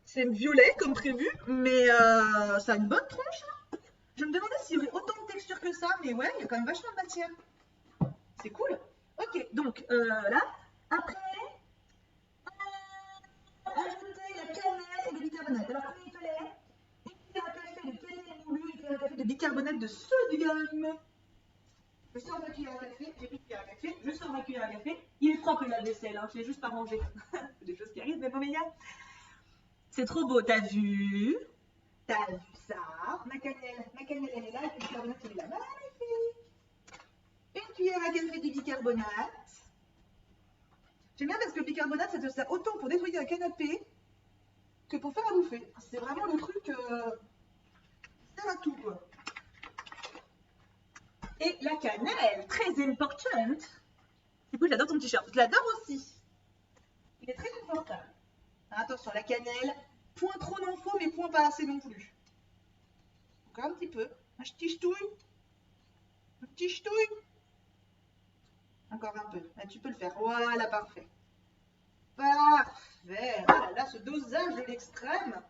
C'est violet comme prévu, mais ça a une bonne tronche. Hein. Je me demandais s'il y aurait autant de texture que ça, mais ouais, il y a quand même vachement de matière. C'est cool. Ok, donc là, après, ajouter la cannelle et le bicarbonate. Alors, combien il fallait? Une cuillère à café de cannelle moulue, une cuillère à café de bicarbonate de sodium. Je sors ma cuillère à café, j'ai pris une cuillère à café, je sors ma cuillère à café. Il est propre la vaisselle, hein, je l'ai juste pas rangé. Des choses qui arrivent, mais bon, mais c'est trop beau, t'as vu? T'as vu ça? Ma cannelle, elle est là, et le bicarbonate, il est là. Magnifique! Une cuillère à café de bicarbonate. J'aime bien parce que le bicarbonate, ça te sert autant pour nettoyer un canapé que pour faire à bouffer. C'est vraiment le truc qui sert à tout, quoi. Et la cannelle, très importante. Du coup, j'adore ton t-shirt. Je l'adore aussi. Il est très confortable. Attention, la cannelle, point trop n'en faut, mais point pas assez non plus. Encore un petit peu. Un petit ch'touille. Un petit ch'touille. Encore un peu. Là, tu peux le faire. Voilà, parfait. Parfait. Voilà, là, ce dosage de l'extrême.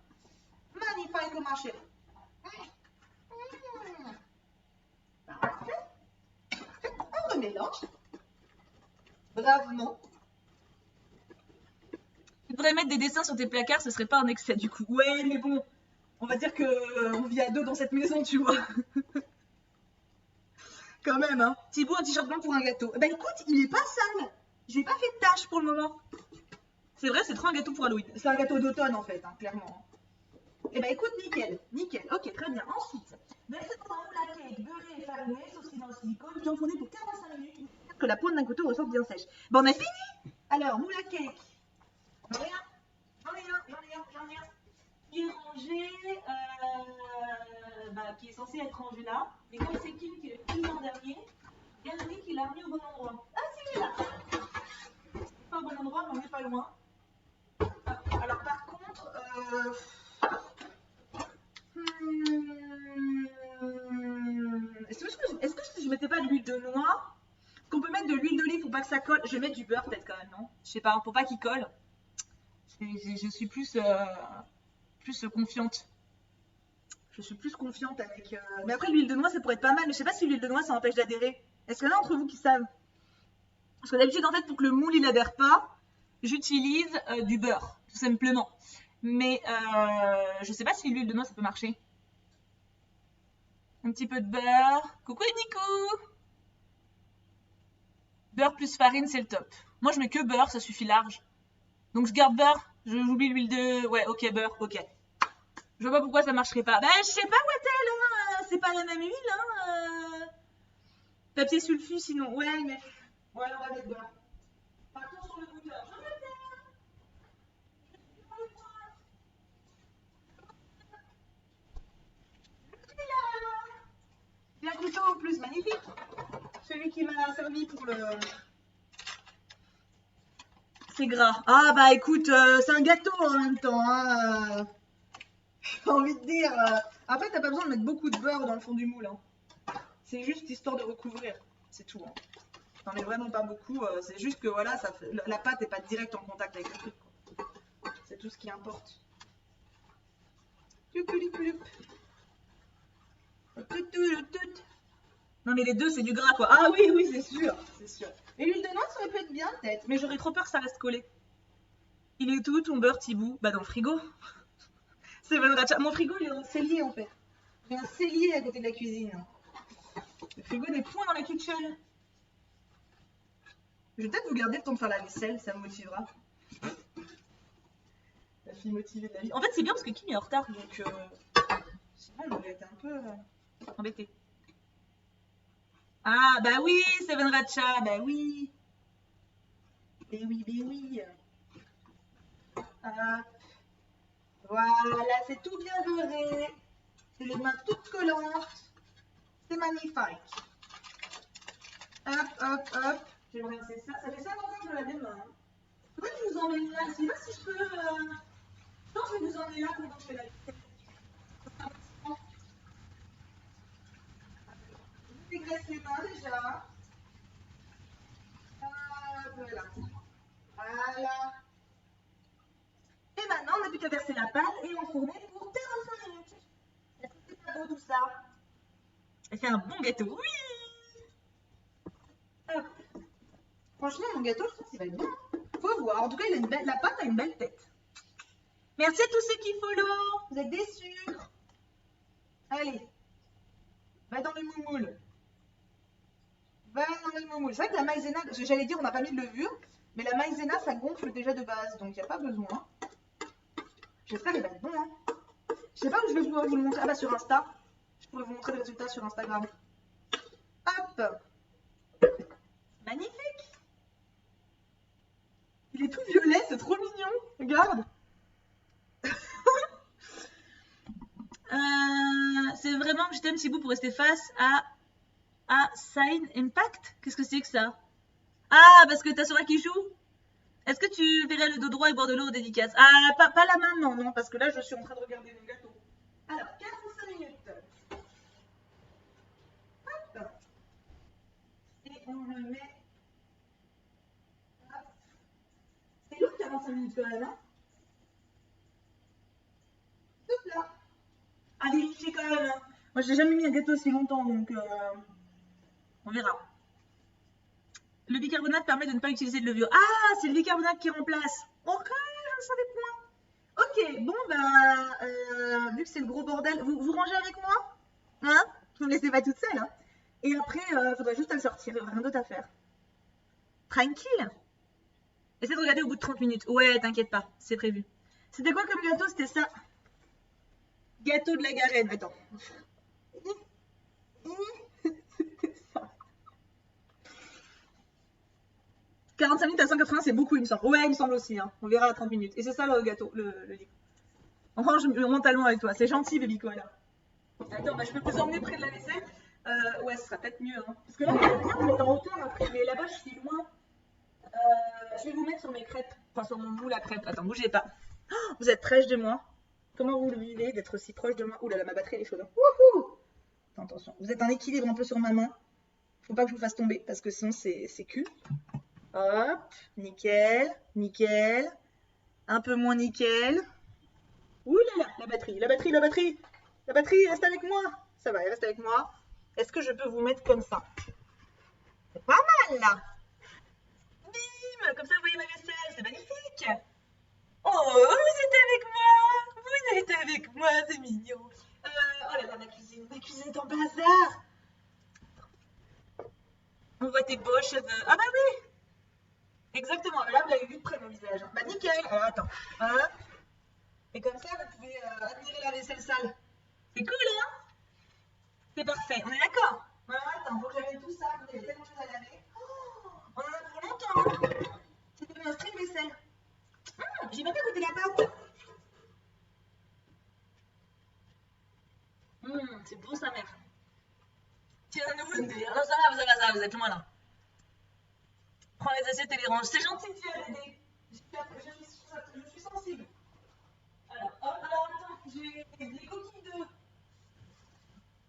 Magnifique comme un chéri. Parfait. On remélange. Bravement. Tu devrais mettre des dessins sur tes placards, ce serait pas un excès du coup. Ouais, mais bon, on va dire que on vit à deux dans cette maison, tu vois. Quand même, hein. Thibaut, un t-shirt blanc pour un gâteau. Bah écoute, il est pas sale. J'ai pas fait de tâche pour le moment. C'est vrai, c'est trop un gâteau pour Halloween. C'est un gâteau d'automne en fait, hein, clairement. Et bah écoute, nickel, nickel. Ok, très bien. Ensuite, verser dans un moule à cake beurré et fariné, saucé dans le silicone, puis enfourné pour 45 minutes. Que la pointe d'un couteau ressorte bien sèche. Bon, on a fini. Alors, moule à cake. J'en ai un. Qui est rangé, qui est censé être rangé là. Mais comme c'est Kim qui est le plus en dernier, Galerie qui l'a remis au bon endroit. Ah si, il est là. C'est pas au bon endroit, mais on n'est pas loin. Alors par contre, est-ce que si je mettais pas de l'huile de noix, qu'on peut mettre de l'huile d'olive pour pas que ça colle? Je vais mettre du beurre peut-être quand même, non? Je sais pas, pour pas qu'il colle. Je suis plus confiante. Je suis plus confiante avec. Mais après, l'huile de noix, ça pourrait être pas mal. Mais je sais pas si l'huile de noix, ça empêche d'adhérer. Est-ce qu'il y en a entre vous qui savent? Parce que d'habitude, en fait, pour que le moule, il adhère pas, j'utilise du beurre, tout simplement. Mais je sais pas si l'huile de noix, ça peut marcher. Un petit peu de beurre. Coucou les Nico! Beurre plus farine, c'est le top. Moi, je mets que beurre, ça suffit large. Donc, je garde beurre. J'oublie l'huile de. Ouais, ok, beurre, ok. Je vois pas pourquoi ça marcherait pas. Bah, je sais pas, Wattel, hein, c'est pas la même huile, hein. Papier sulfu, sinon. Ouais, mais. Ouais, on va mettre beurre. Partons sur le bouilleur. Je vais Il y a un couteau en plus, magnifique. Celui qui m'a servi pour le. C'est gras. Ah, bah écoute, c'est un gâteau en même temps, hein. J'ai envie de dire. Après, t'as pas besoin de mettre beaucoup de beurre dans le fond du moule, hein. C'est juste histoire de recouvrir. C'est tout, hein. T'en mets vraiment pas beaucoup. C'est juste que voilà, ça fait... la pâte n'est pas direct en contact avec le truc. C'est tout ce qui importe. Non mais les deux c'est du gras quoi. Ah oui oui c'est sûr, c'est sûr. Et l'huile de noix ça aurait pu être bien peut-être, mais j'aurais trop peur que ça reste collé. Il est où ton beurre Thibou? Bah dans le frigo. C'est Van Ratcha. Mon frigo il est dans le cellier en fait. J'ai un cellier à côté de la cuisine. Le frigo des points dans la kitchen. Je vais peut-être vous garder le temps de faire la vaisselle, ça me motivera. La fille motivée de la vie. En fait, c'est bien parce que Kim est en retard, donc sinon, j'aurais été un peu embêtée. Ah, bah oui, Seven Ratcha, bah oui. Mais oui, mais oui. Hop. Voilà, c'est tout bien beurré. C'est les mains toutes collantes. C'est magnifique. Hop, hop, hop. Je vais rincer ça. Ça fait 50 ans que je lave les mains. Pourquoi je vous emmène là? Je sais pas si je peux. Non, je vais vous emmener là pendant que je fais la vidéo. dresse les mains déjà. Voilà. Voilà. Et maintenant, on n'a plus qu'à verser la pâte et enfourner pour 45 minutes. Est-ce que c'est pas beau tout ça? Ça fait un bon gâteau. Oui! Hop. Franchement, mon gâteau, je trouve qu'il va être bon. Faut voir. En tout cas, la pâte a une belle tête. Merci à tous ceux qui follow. Vous êtes des sucres. Allez. Va dans le moumoule. Va dans le moumoule. C'est vrai que la maïzena, j'allais dire on n'a pas mis de levure, mais la maïzena, ça gonfle déjà de base, donc il n'y a pas besoin. J'espère qu'il va être bon. Hein. Je sais pas où je vais pouvoir vous le montrer. Ah bah sur Insta. Je pourrais vous montrer les résultats sur Instagram. Hop. Magnifique. Il est tout violet, c'est trop mignon. Regarde. C'est vraiment que je t'aime Thibaut pour rester face à Sign Impact. Qu'est-ce que c'est que ça? Ah, parce que t'as Sora qui joue. Est-ce que tu verrais le dos droit et boire de l'eau aux dédicaces? Ah, pas la main, non, non, parce que là, je suis en train de regarder mon gâteau. Alors, 45 minutes. Hop. Et on le met. Hop. C'est long 45 minutes quand même, hein? Hop là. À vérifier quand même. Hein. Moi, je n'ai jamais mis un gâteau aussi longtemps, donc on verra. Le bicarbonate permet de ne pas utiliser de levure. Ah, c'est le bicarbonate qui remplace. Ok, je ne savais point. Ok, bon, bah, vu que c'est le gros bordel, vous rangez avec moi? Hein? Vous ne me laissez pas toute seule. Hein? Et après, il faudra juste le sortir, il n'y aura rien d'autre à faire. Tranquille. Essaie de regarder au bout de 30 minutes. Ouais, t'inquiète pas, c'est prévu. C'était quoi comme gâteau? C'était ça. Gâteau de la Garenne. Attends. C'était ça. 45 minutes à 180, c'est beaucoup, il me semble. Ouais, il me semble aussi. Hein. On verra à 30 minutes. Et c'est ça le gâteau, le livre. On range mentalement avec toi. C'est gentil, baby quoi, là. Attends, bah, je peux vous emmener près de la vaisselle. Ouais, ce sera peut-être mieux. Hein. Parce que là, c'est bien de mettre en hauteur après. Mais là-bas, je suis loin. Je vais vous mettre sur mes crêpes. Enfin, sur mon moule à crêpes. Attends, bougez pas. Oh, vous êtes proche de moi. Comment vous le vivez d'être aussi proche de moi? Ouh là là, ma batterie elle est chaude. Wouhou! Attention, vous êtes en équilibre un peu sur ma main. Faut pas que je vous fasse tomber parce que sinon c'est cul. Hop, nickel, nickel. Un peu moins nickel. Ouh là là, la batterie, la batterie, la batterie. La batterie, reste avec moi. Ça va, elle reste avec moi. Est-ce que je peux vous mettre comme ça? C'est pas mal là. Bim! Comme ça vous voyez ma vaisselle, c'est magnifique. Oh, vous êtes avec moi. Vous êtes avec moi, c'est mignon. Oh là là, ma cuisine est en bazar. On voit tes beaux cheveux. Ah bah oui. Exactement, là vous l'avez vu de près mon visage. Bah nickel. Alors attends. Hop. Et comme ça vous pouvez admirer la vaisselle sale. C'est cool hein? C'est parfait, on est d'accord? Alors attends, faut que j'amène tout ça, il y a tellement de choses à laver. Oh, on en a pour longtemps. Hein. C'est devenu un string vaisselle. J'ai même pas goûté la pâte. C'est bon sa mère. Tiens, un nouveau dire. Non, ça va, vous êtes loin là. Prends les assiettes et les ranges. C'est gentil de faire aider. Je suis sensible. Alors, attends, j'ai des coquilles de.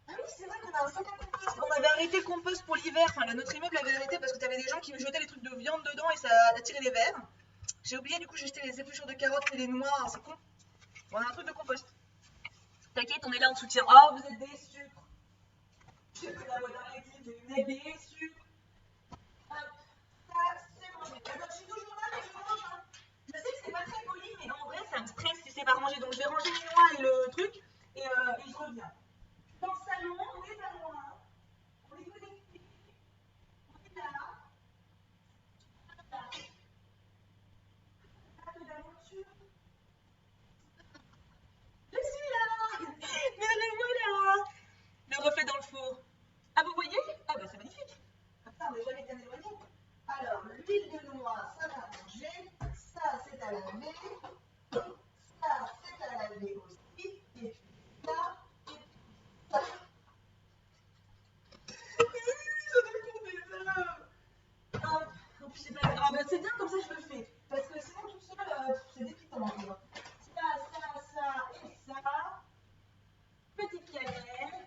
Ah oui, c'est vrai qu'on a un sac à compost. On avait arrêté le compost pour l'hiver. Enfin, notre immeuble avait arrêté parce que tu avais des gens qui me jetaient des trucs de viande dedans et ça attirait les vers. J'ai oublié, du coup, j'ai jeté les épluchures de carottes et les noix. C'est con. On a un truc de compost. T'inquiète, on est là en soutien. Oh, vous êtes des sucres. J'ai pris la boîte à l'église, vous êtes des sucres. Hop, ça, c'est rangé. Alors, je suis toujours là, mais je range. Hein. Je sais que c'est pas très poli, mais en vrai, ça me stresse si c'est pas rangé. Donc, je vais ranger les noix et le truc et je reviens. Dans le salon, on est pas loin. On est connectés. On est là. Table d'aventure. Je suis là. Mais le voilà. Le reflet dans le four. Ah, vous voyez? Ah, bah, c'est magnifique. Comme ça, on n'est jamais bien éloigné. Alors, l'huile de noix, ça va manger. Ça, c'est à laver. Ça, c'est à laver aussi. Et puis ça, et puis ça. Ah bah c'est bien comme ça je le fais. Parce que sinon toute seule, c'est dépitant. Ça et ça. Petite cannelle.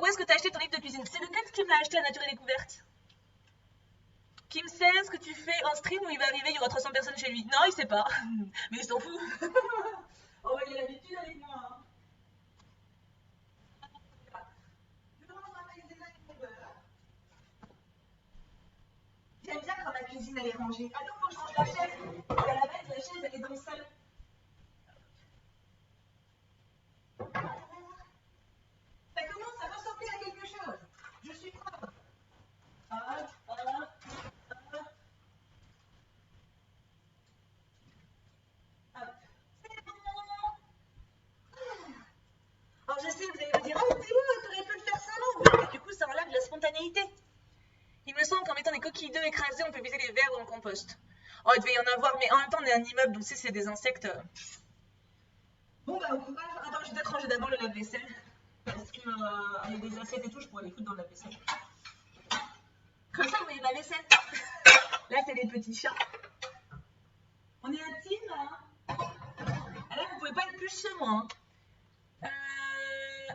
Où est-ce que tu as acheté ton livre de cuisine? C'est lequel qui me l'a acheté à Nature et Découverte? Kim sait ce que tu fais en stream où il va arriver, il y aura 300 personnes chez lui. Non, il sait pas. Mais il s'en fout. Oh, il a l'habitude avec moi. Hein. J'aime bien quand ma cuisine elle est rangée. Attends, faut que je range la chaise. À la base, la chaise elle est dans le salon. Ça commence à ressembler à quelque chose. Je suis prête. Hop, hop, hop. Hop. C'est bon. Alors je sais, vous allez me dire, oh Théo, t'aurais pu le faire sans l'eau. Oui, mais du coup ça enlève de la spontanéité. Il me semble qu'en mettant des coquilles d'œufs écrasées, on peut viser les vers dans le compost. Oh, il devait y en avoir, mais en même temps, on est un immeuble, donc si c'est des insectes. Bon, bah, au courage. Attends, je vais peut-être ranger d'abord le lave-vaisselle. Parce que avec des assiettes et tout, je pourrais les foutre dans le lave-vaisselle. Comme ça, vous voyez ma vaisselle. Là, c'est les petits chats. On est intime, là. Ah, là, vous pouvez pas être plus chez moi. Hein.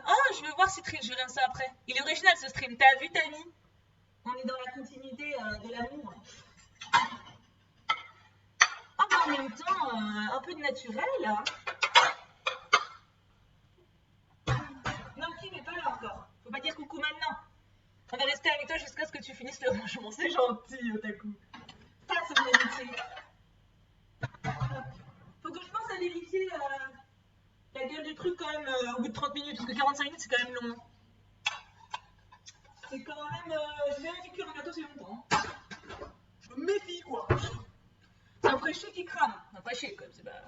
Oh, je veux voir ce stream, je verrai ça après. Il est original ce stream. T'as vu, Tammy? On est dans la continuité de l'amour. Ah, bah, en même temps, un peu de naturel, là. Non, Kim n'est pas là encore. Faut pas dire coucou maintenant. On va rester avec toi jusqu'à ce que tu finisses le rangement. C'est gentil, Otaku. Ça, c'est mon amitié. Faut que je pense à vérifier la gueule du truc quand même au bout de 30 minutes. Parce que 45 minutes, c'est quand même long. C'est quand même... je vérifie que le gâteau, c'est longtemps. Je me méfie, quoi. C'est un prêché qui crame. Un prêché, comme c'est pas...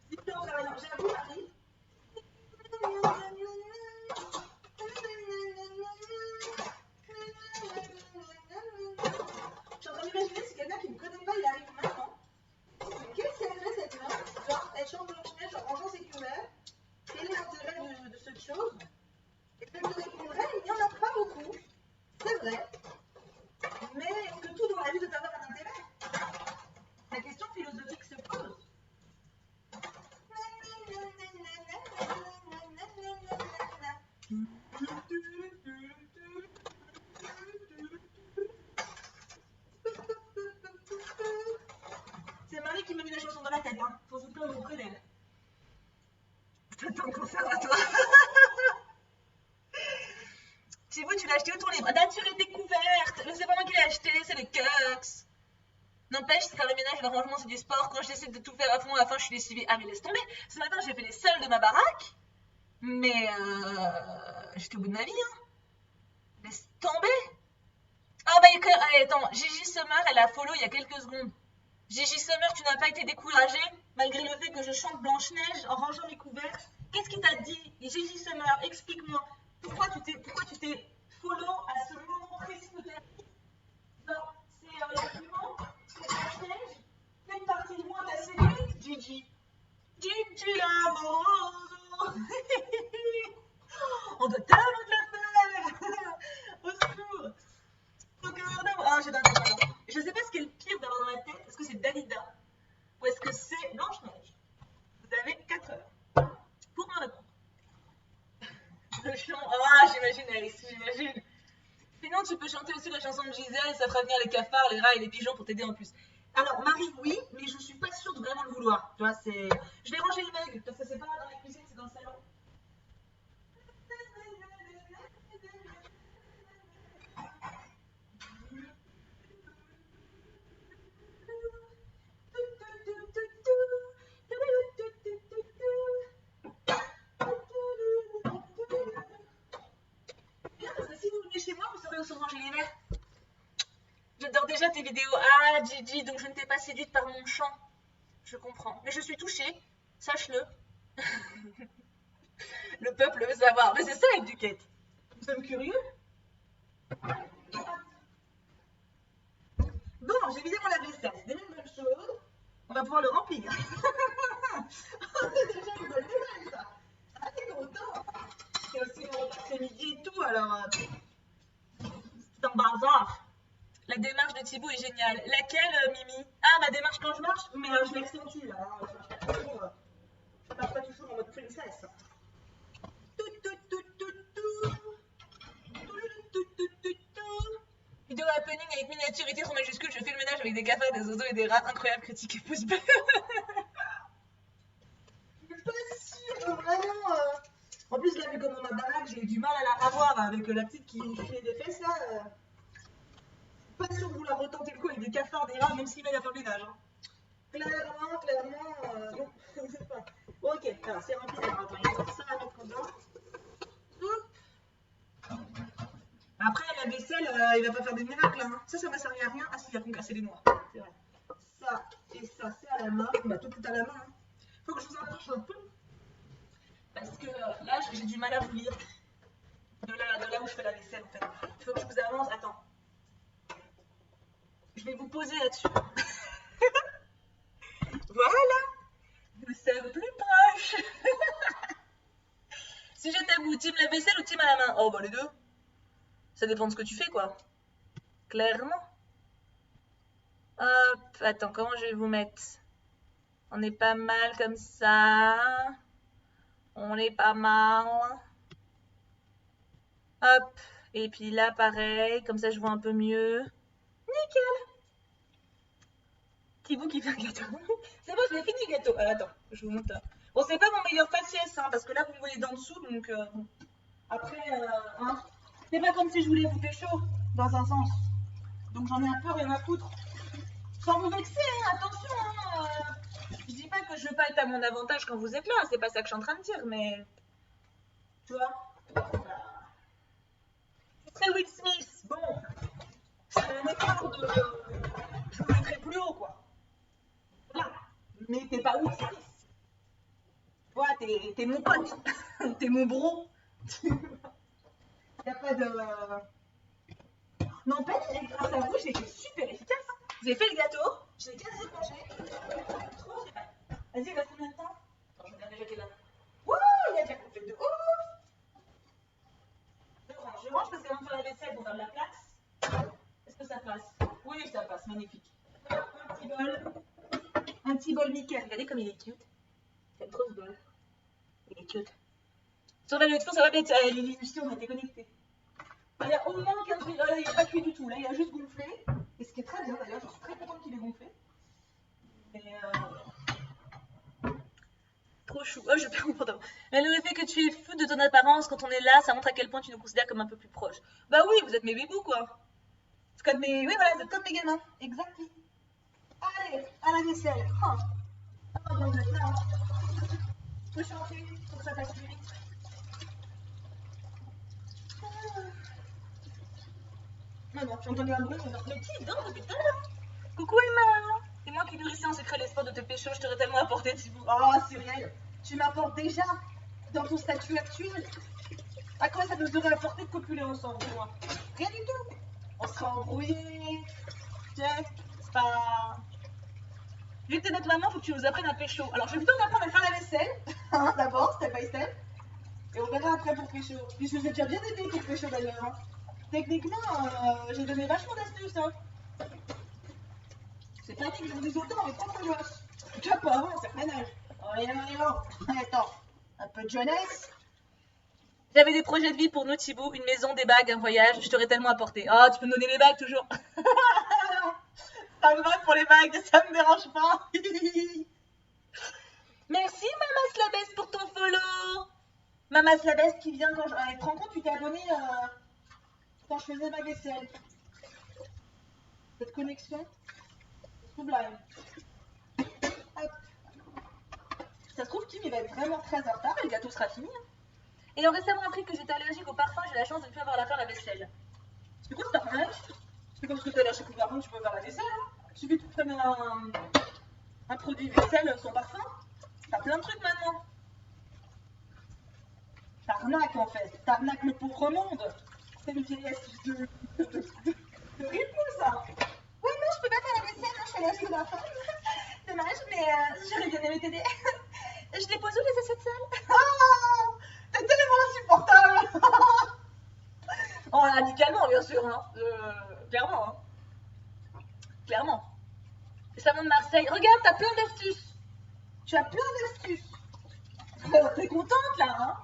C'est pas en j'ai un coup, Marie. Je suis en train d'imaginer si quelqu'un qui ne connaît pas, il arrive maintenant. Qu'est-ce qu'elle fait cette meuf? Genre, elle chante Blanche-Neige en rangeant ses cuillères. Quel est l'intérêt de cette chose? Et je te répondrai, il n'y en a pas beaucoup. C'est vrai. Mais est-ce que tout dans la vie doit avoir un intérêt? La question philosophique se pose. C'est Marie qui m'a mis la chanson dans la tête, hein. Faut se plaindre auprès d'elle. T'attends le conservatoire. Thibaut, tu l'as acheté où ton livre? Nature et Découverte. Mais c'est pas moi qui l'ai acheté, c'est le Cux. N'empêche, faire le ménage et le rangement, c'est du sport. Quand j'essaie de tout faire à fond, à la fin, je suis lessivée. Ah, mais laisse tomber. Ce matin, j'ai fait les sols de ma baraque. Mais j'étais au bout de ma vie, hein. Laisse tomber. Ah, bah, allez, attends. Gigi Summer, elle a follow il y a quelques secondes. Gigi Summer, tu n'as pas été découragée, malgré le fait que je chante Blanche-Neige en rangeant mes couverts. Qu'est-ce qui t'a dit? Gigi Summer, explique-moi. Pourquoi tu t'es follow à ce moment précis de ta vie? Non, c'est l'argument, c'est Blanche-Neige. Fais une partie de moi t'a séduite, Gigi. Gigi l'amoroso. On doit tellement te la faire. Au secours. Ah, j'ai d'accord. Je sais pas ce qui est le pire d'avoir dans la tête. Est-ce que c'est Dalida ou est-ce que c'est Blanche-Neige? Vous avez 4 heures pour me répondre. Le chant. Ah, j'imagine, Alice, j'imagine. Sinon, tu peux chanter aussi la chanson de Gisèle, ça fera venir les cafards, les rats et les pigeons pour t'aider en plus. Alors, Marie, oui, mais je suis pas sûre de vraiment le vouloir. Tu vois, c'est. Je vais ranger le mug, parce que c'est pas dans la cuisine, c'est dans le salon. Bien, parce que si vous venez chez moi, vous saurez où sont rangés les verres. J'adore déjà tes vidéos. Ah, Gigi, donc je ne t'ai pas séduite par mon chant. Je comprends. Mais je suis touchée. Sache-le. Le peuple veut savoir. Mais c'est ça, Educate. Nous sommes curieux. Bon, j'ai vidé mon lave-vaisselle. C'est déjà une bonne chose. On va pouvoir le remplir. C'est déjà une bonne nouvelle, ça. Ah, t'es content. C'est aussi mon repas après-midi et tout, alors. C'est un bazar. La démarche de Thibaut est géniale. Laquelle, Mimi? Ah, ma démarche quand je marche? Mais je l'accentue, là. Hein. Je marche pas toujours en mode princesse. Tout. maturité trop majuscule, je fais le ménage avec des cafards, des oiseaux et des rats. Incroyable, critique et pouce bleu. Je suis pas sûre, vraiment. En plus, là, vu comme on a baraque, j'ai eu du mal à la revoir avec la petite qui fait des fesses là. Pas sûr de vouloir retenter le coup avec des cafards, des rats, même s'il va faire le ménage. Hein. Clairement, non, je sais pas. Bon, ok, alors c'est rempli. Alors attends, il y a ça à mettre dedans. Après, la vaisselle, il va pas faire des miracles. Hein. Ça va servir à rien. Ah si, il y a qu'on casser les noix. C'est vrai. Ça et ça, c'est à la main. Bah, tout est à la main. Hein. Faut que je vous approche un peu. Parce que là, j'ai du mal à vous lire. De là où je fais la vaisselle, en fait. Il faut que je vous avance. Attends. Je vais vous poser là-dessus. Voilà. Nous sommes plus proches. Si j'étais à vous, team la vaisselle ou team à la main? Oh, bah les deux. Ça dépend de ce que tu fais, quoi. Clairement. Hop, attends, comment je vais vous mettre? On est pas mal comme ça. On est pas mal. Hop, et puis là, pareil, comme ça je vois un peu mieux. Nickel. Petit bout qui fait un gâteau. C'est bon, je l'ai fini le gâteau. Ah, attends, je vous montre. Bon, c'est pas mon meilleur faciès, hein, parce que là, vous me voyez d'en dessous, donc après, hein, c'est pas comme si je voulais vous pécho, dans un sens. Donc j'en ai un peu rien à foutre. Sans vous vexer, hein, attention. Hein, je dis pas que je veux pas être à mon avantage quand vous êtes là, c'est pas ça que je suis en train de dire, mais... Tu vois, c'est Will Smith, bon, c'est un effort de... Je vous mettrai plus haut, quoi. Voilà, mais t'es pas Will Smith. Voilà, t'es mon pote, t'es mon bro. Y'a pas de... N'empêche, grâce à vous, j'ai été super efficace. Hein. Vous avez fait le gâteau, je l'ai quasi mangé. Trop génial. Vas-y, il reste combien de temps? Attends, je regarde déjà quelle heure. Wouh, il y a déjà gonflé de ouf. Je range parce qu'avant de faire la vaisselle, pour faire de la place. Est-ce que ça passe? Oui, ça passe, magnifique. Un petit bol nickel. Regardez comme il est cute. J'aime trop ce bol. Il est cute. Sur la lecture, ça va bien être l'illusion, on a été connectés. Il y a au moins 15 minutes, il n'est pas cuit du tout, là il a juste gonflé. Et ce qui est très bien d'ailleurs, je suis très contente qu'il ait gonflé. Mais trop chou. Oh, je perds mon pantalon. Mais le fait que tu es fou de ton apparence quand on est là, ça montre à quel point tu nous considères comme un peu plus proches. Bah oui, vous êtes mes bébous quoi. C'est comme mes... Oui voilà, vous êtes comme mes gamins. Exactement. Allez, à la vaisselle. Oh, bon, vous êtes là. Faut chanter pour que ça passe plus vite. Ah non, j'ai entendu un bruit, mais qui dort depuis tout à l'heure? Coucou Emma. C'est moi qui nourrissais en secret l'espoir de te pécho, je t'aurais tellement apporté, Thibaut. Oh Cyril, tu m'apportes déjà dans ton statut actuel. À quoi ça nous aurait apporté de copuler ensemble, moi? Rien du tout. On serait embrouillés. Tiens, c'est pas... Vu que t'es notre maman, faut que tu nous apprennes à pécho. Alors je vais plutôt t'apprendre à faire la vaisselle, hein, d'abord, step by step. Et on verra après pour pécho. Puis je vous ai déjà bien aidé pour pécho d'ailleurs. Hein. Techniquement, j'ai donné vachement d'astuces. Hein. C'est pas dit que je vous dise autant, mais pas trop gosse. Déjà pas avant, c'est un âge. Attends, un peu de jeunesse. J'avais des projets de vie pour nous, Thibaut, une maison, des bagues, un voyage, je t'aurais tellement apporté. Oh, tu peux me donner les bagues toujours. Ça me va pour les bagues, ça me dérange pas. Merci Maman Slabès pour ton follow. Maman Slabès qui vient quand je... Tu te rends compte, tu t'es abonné quand je faisais ma vaisselle. Cette connexion, sublime. Hop. Ça se trouve, Kim, il va être vraiment très en retard et le gâteau sera fini. Hein. Ayant récemment appris que j'étais allergique au parfum, j'ai la chance de ne plus avoir à faire la vaisselle. C'est quoi ce parfum? C'est comme ce que tu es allergique au parfum, tu peux faire la vaisselle. Hein. Il suffit de prendre un produit vaisselle sans parfum. T'as plein de trucs maintenant. T'arnaques en fait. T'arnaques le pauvre monde. C'est une vieille astuce de rythme ça. Oui, non, je peux pas faire la vaisselle, hein, je suis allergique au parfum. Dommage, mais j'aurais bien aimé t'aider. Je dépose où les assiettes sales? Oh, t'es tellement insupportable. Oh, amicalement, bien sûr. Hein. Clairement. Hein. Clairement. Savon de Marseille. Regarde, t'as plein d'astuces. Tu as plein d'astuces. T'es contente là, hein?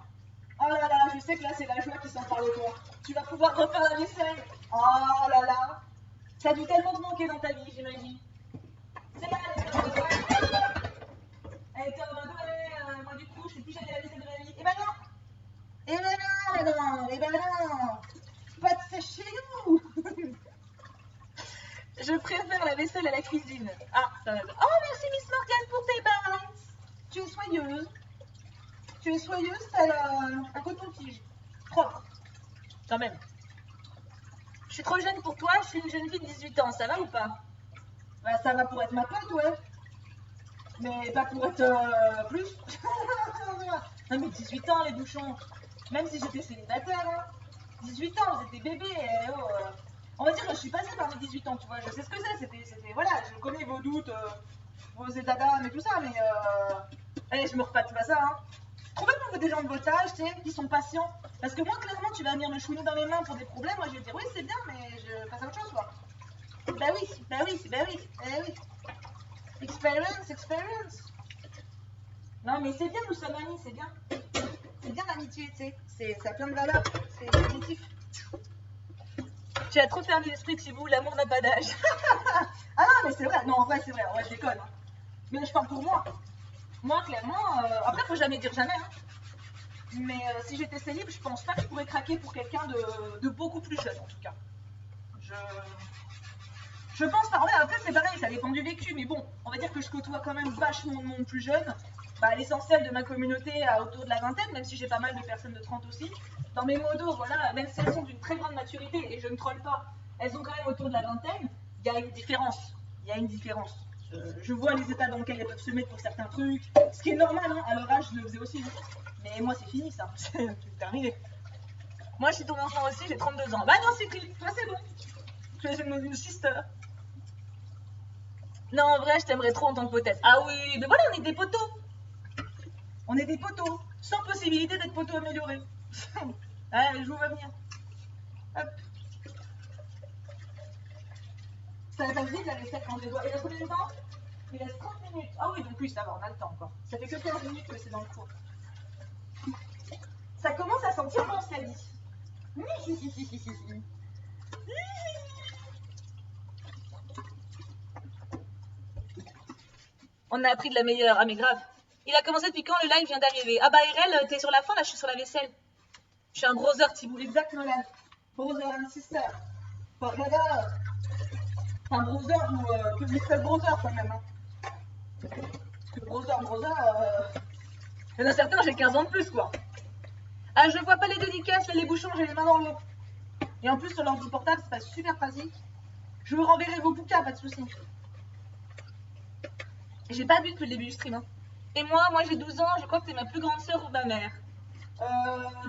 Oh là là, je sais que là, c'est la joie qui s'en parle de toi. Tu vas pouvoir refaire la vaisselle. Oh là là. Ça a dû tellement te manquer dans ta vie, j'imagine. C'est là, elle était en mode elle était en mode moi du coup, je sais plus jamais la vaisselle de ma vie. Eh ben non. Eh ben non, madame. Eh ben non. Pas de ça chez nous. Je préfère la vaisselle à la cuisine. Ah, ça va. Oh, merci Miss Morgan pour tes bains. Tu es soyeuse. Tu es soyeuse, t'as un coton-tige. Propre. Quand même. Je suis trop jeune pour toi, je suis une jeune fille de 18 ans, ça va ou pas? Bah ça va pour être ma pote, ouais. Mais pas pour être plus. Non mais 18 ans les bouchons. Même si j'étais célibataire, hein. 18 ans, vous étiez bébé. On va dire que je suis passée par mes 18 ans, tu vois. Je sais ce que c'est. C'était, voilà, je connais vos doutes, vos états d'âme et tout ça, mais allez, je me repâte pas ça, hein. Trouvez-moi des gens de votre âge, tu sais, qui sont patients. Parce que moi, clairement, tu vas venir me chouiner dans les mains pour des problèmes. Moi, je vais dire oui, c'est bien, mais je passe à autre chose, quoi. Bah oui, bah oui, bah oui, bah oui. Experience, experience. Non, mais c'est bien, nous sommes amis, c'est bien. C'est bien l'amitié, tu sais. Ça a plein de valeurs. C'est positif. Tu as trop fermé l'esprit, Thibou, l'amour n'a pas d'âge. Ah non, mais c'est vrai. Non, en vrai, c'est vrai. Ouais, je déconne. Hein. Mais je parle pour moi. Moi, clairement, après, faut jamais dire jamais. Hein. Mais si j'étais célib, je pense pas que je pourrais craquer pour quelqu'un de beaucoup plus jeune, en tout cas. Je pense pas. En vrai, après, c'est pareil, ça dépend du vécu. Mais bon, on va dire que je côtoie quand même vachement de monde plus jeune. Bah, l'essentiel de ma communauté a autour de la vingtaine, même si j'ai pas mal de personnes de 30 aussi. Dans mes modos, voilà, même si elles sont d'une très grande maturité, et je ne troll pas, elles ont quand même autour de la vingtaine, il y a une différence. Il y a une différence. Je vois les états dans lesquels elles peuvent se mettre pour certains trucs, ce qui est normal, hein, à leur âge, je le faisais aussi. Mais moi, c'est fini, ça. C'est terminé. Moi, je suis ton enfant aussi, j'ai 32 ans. Bah non, c'est pris. Toi, c'est bon. Tu es une sister. Non, en vrai, je t'aimerais trop en tant que potesse. Ah oui, mais voilà, on est des potos. On est des potos, sans possibilité d'être potos améliorés. Allez, je vous vois venir. Hop. Ça va pas vite la vaisselle quand je les dois. Il reste combien de temps? Il reste 30 minutes. Ah oui, donc oui, ça va, on a le temps encore. Ça fait que 15 minutes que c'est dans le four. Ça commence à sentir bon, cela dit. On a appris de la meilleure. Ah mais grave. Il a commencé depuis quand le live vient d'arriver? Ah bah RL, t'es sur la fin, là je suis sur la vaisselle. Je suis un browser, Thibou. Exact, Nolan. Browser and sister. Brother. Un browser ou que Mr. Browser quand même. Hein. Parce que browser, il y en a certains, j'ai 15 ans de plus quoi. Ah, je vois pas les dédicaces, les bouchons, j'ai les mains dans l'eau. Et en plus, sur l'ordi portable, c'est pas super pratique. Je vous renverrai vos bouquins, pas de soucis. J'ai pas bu depuis le début du stream. Hein. Et moi j'ai 12 ans, je crois que t'es ma plus grande sœur ou ma mère.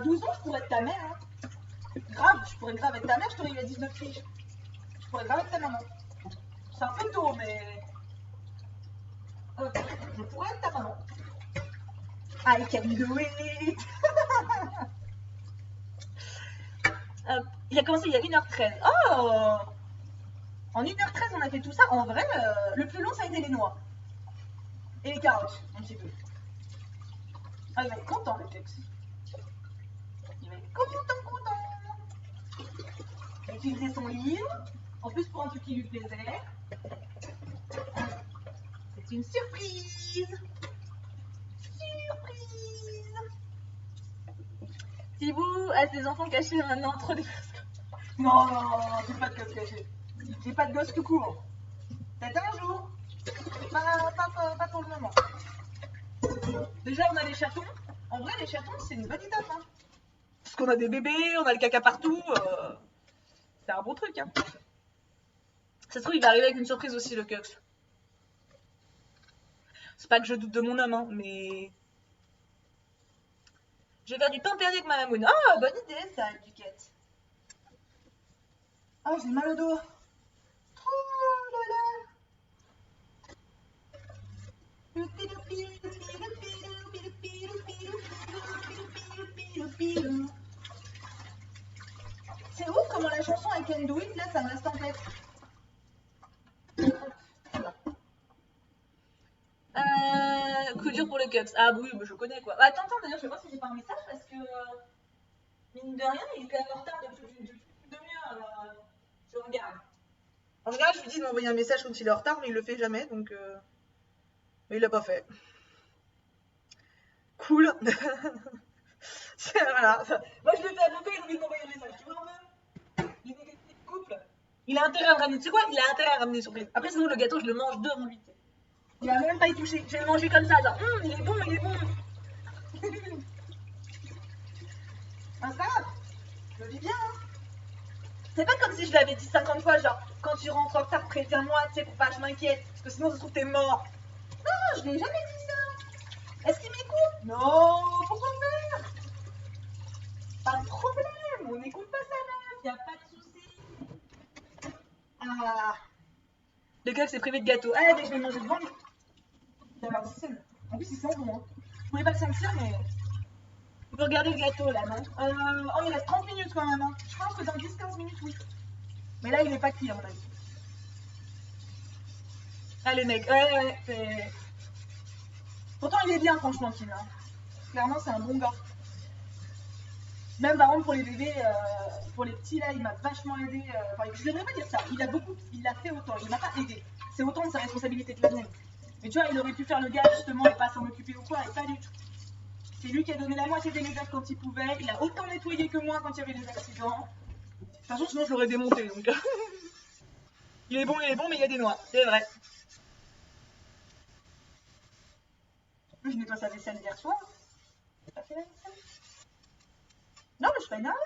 12 ans, je pourrais être ta mère. Hein. Grave, je pourrais grave être ta mère, je t'aurais eu à 19 piges. Je pourrais grave être ta maman. C'est un peu tôt, mais... je pourrais être ta maman. I can do it. Il a commencé il y a 1h13. Oh! En 1h13, on a fait tout ça. En vrai, le plus long, ça a été les noix. Et les carottes, un petit peu. Ah, il va être content, le texte. Il va être content. Il utilisait son livre. En plus, pour un truc qui lui plaisait. C'est une surprise. Surprise. Thibou a ses enfants cachés maintenant, trop de gosses. Non, j'ai pas de gosses cachés. J'ai pas de gosses tout court. Peut-être un jour. Pas pour le moment. Déjà, on a les chatons. En vrai, les chatons, c'est une bonne idée. Hein. Parce qu'on a des bébés, on a le caca partout. C'est un bon truc. Hein. Ça se trouve, il va arriver avec une surprise aussi, le Cux. C'est pas que je doute de mon homme, hein, mais... Je vais faire du pain perdu avec ma mamoune. Oh, bonne idée, ça, Duquette. Oh, j'ai mal au dos. Oh là là. C'est ouf comment la chanson I Can Do It, là, ça me reste en tête. Coup dur pour le Cups. Ah oui, je connais quoi. Bah, attends, d'ailleurs, je vais voir si j'ai pas un message parce que, mine de rien, il est quand même en retard depuis une demi-heure. Alors, je regarde. En général, je lui dis de m'envoyer un message quand il est en retard, mais il le fait jamais, donc... Mais il l'a pas fait. Cool. Voilà. Moi, je le fais à mon père, il a envie de m'envoyer un message. Tu vois, un peu l'inégalité de couple. Il a intérêt à me ramener. Tu sais quoi? Il a intérêt à ramener surprise. Après, sinon, le gâteau, je le mange devant lui. Il a même pas y touché. Je vais le manger comme ça, genre, il est bon, il est bon. Ah, ça va. Je le vis bien, hein. C'est pas comme si je l'avais dit 50 fois, genre, quand tu rentres en retard, préviens-moi, tu sais, pour pas que je m'inquiète, parce que sinon, ça se trouve, t'es mort. Non, je l'ai jamais dit ça. Est-ce qu'il m'écoute? Non, pourquoi faire? Pas de problème, on n'écoute pas sa meuf, y a pas de souci. Ah, le gars qui s'est privé de gâteau. Ah, mais je vais le manger devant lui. Il va avoir seul. En plus, ils sont bons, hein. Je pouvais pas le sentir, mais. On peut regarder le gâteau là, non? Oh, il reste 30 minutes quand même, hein. Je pense que dans 10-15 minutes, oui. Mais là, il est pas cuit, à mon avis. Allez, mec, ouais, c'est. Pourtant, il est bien, franchement, Kim, hein. Clairement, c'est un bon gars. Même par contre, pour les bébés, pour les petits, là, il m'a vachement aidé. Enfin, je devrais pas dire ça. Il a fait autant. Il m'a pas aidé. C'est autant de sa responsabilité que la mienne. Mais tu vois, il aurait pu faire le gars, justement, et pas s'en occuper ou quoi, et pas du tout. C'est lui qui a donné la moitié des médailles quand il pouvait. Il a autant nettoyé que moi quand il y avait des accidents. De toute façon, sinon, je l'aurais démonté, donc. Il est bon, mais il y a des noix. C'est vrai. Je nettoie sa vaisselle hier soir. J'ai pas fait la vaisselle. Non, mais je suis pas énervée.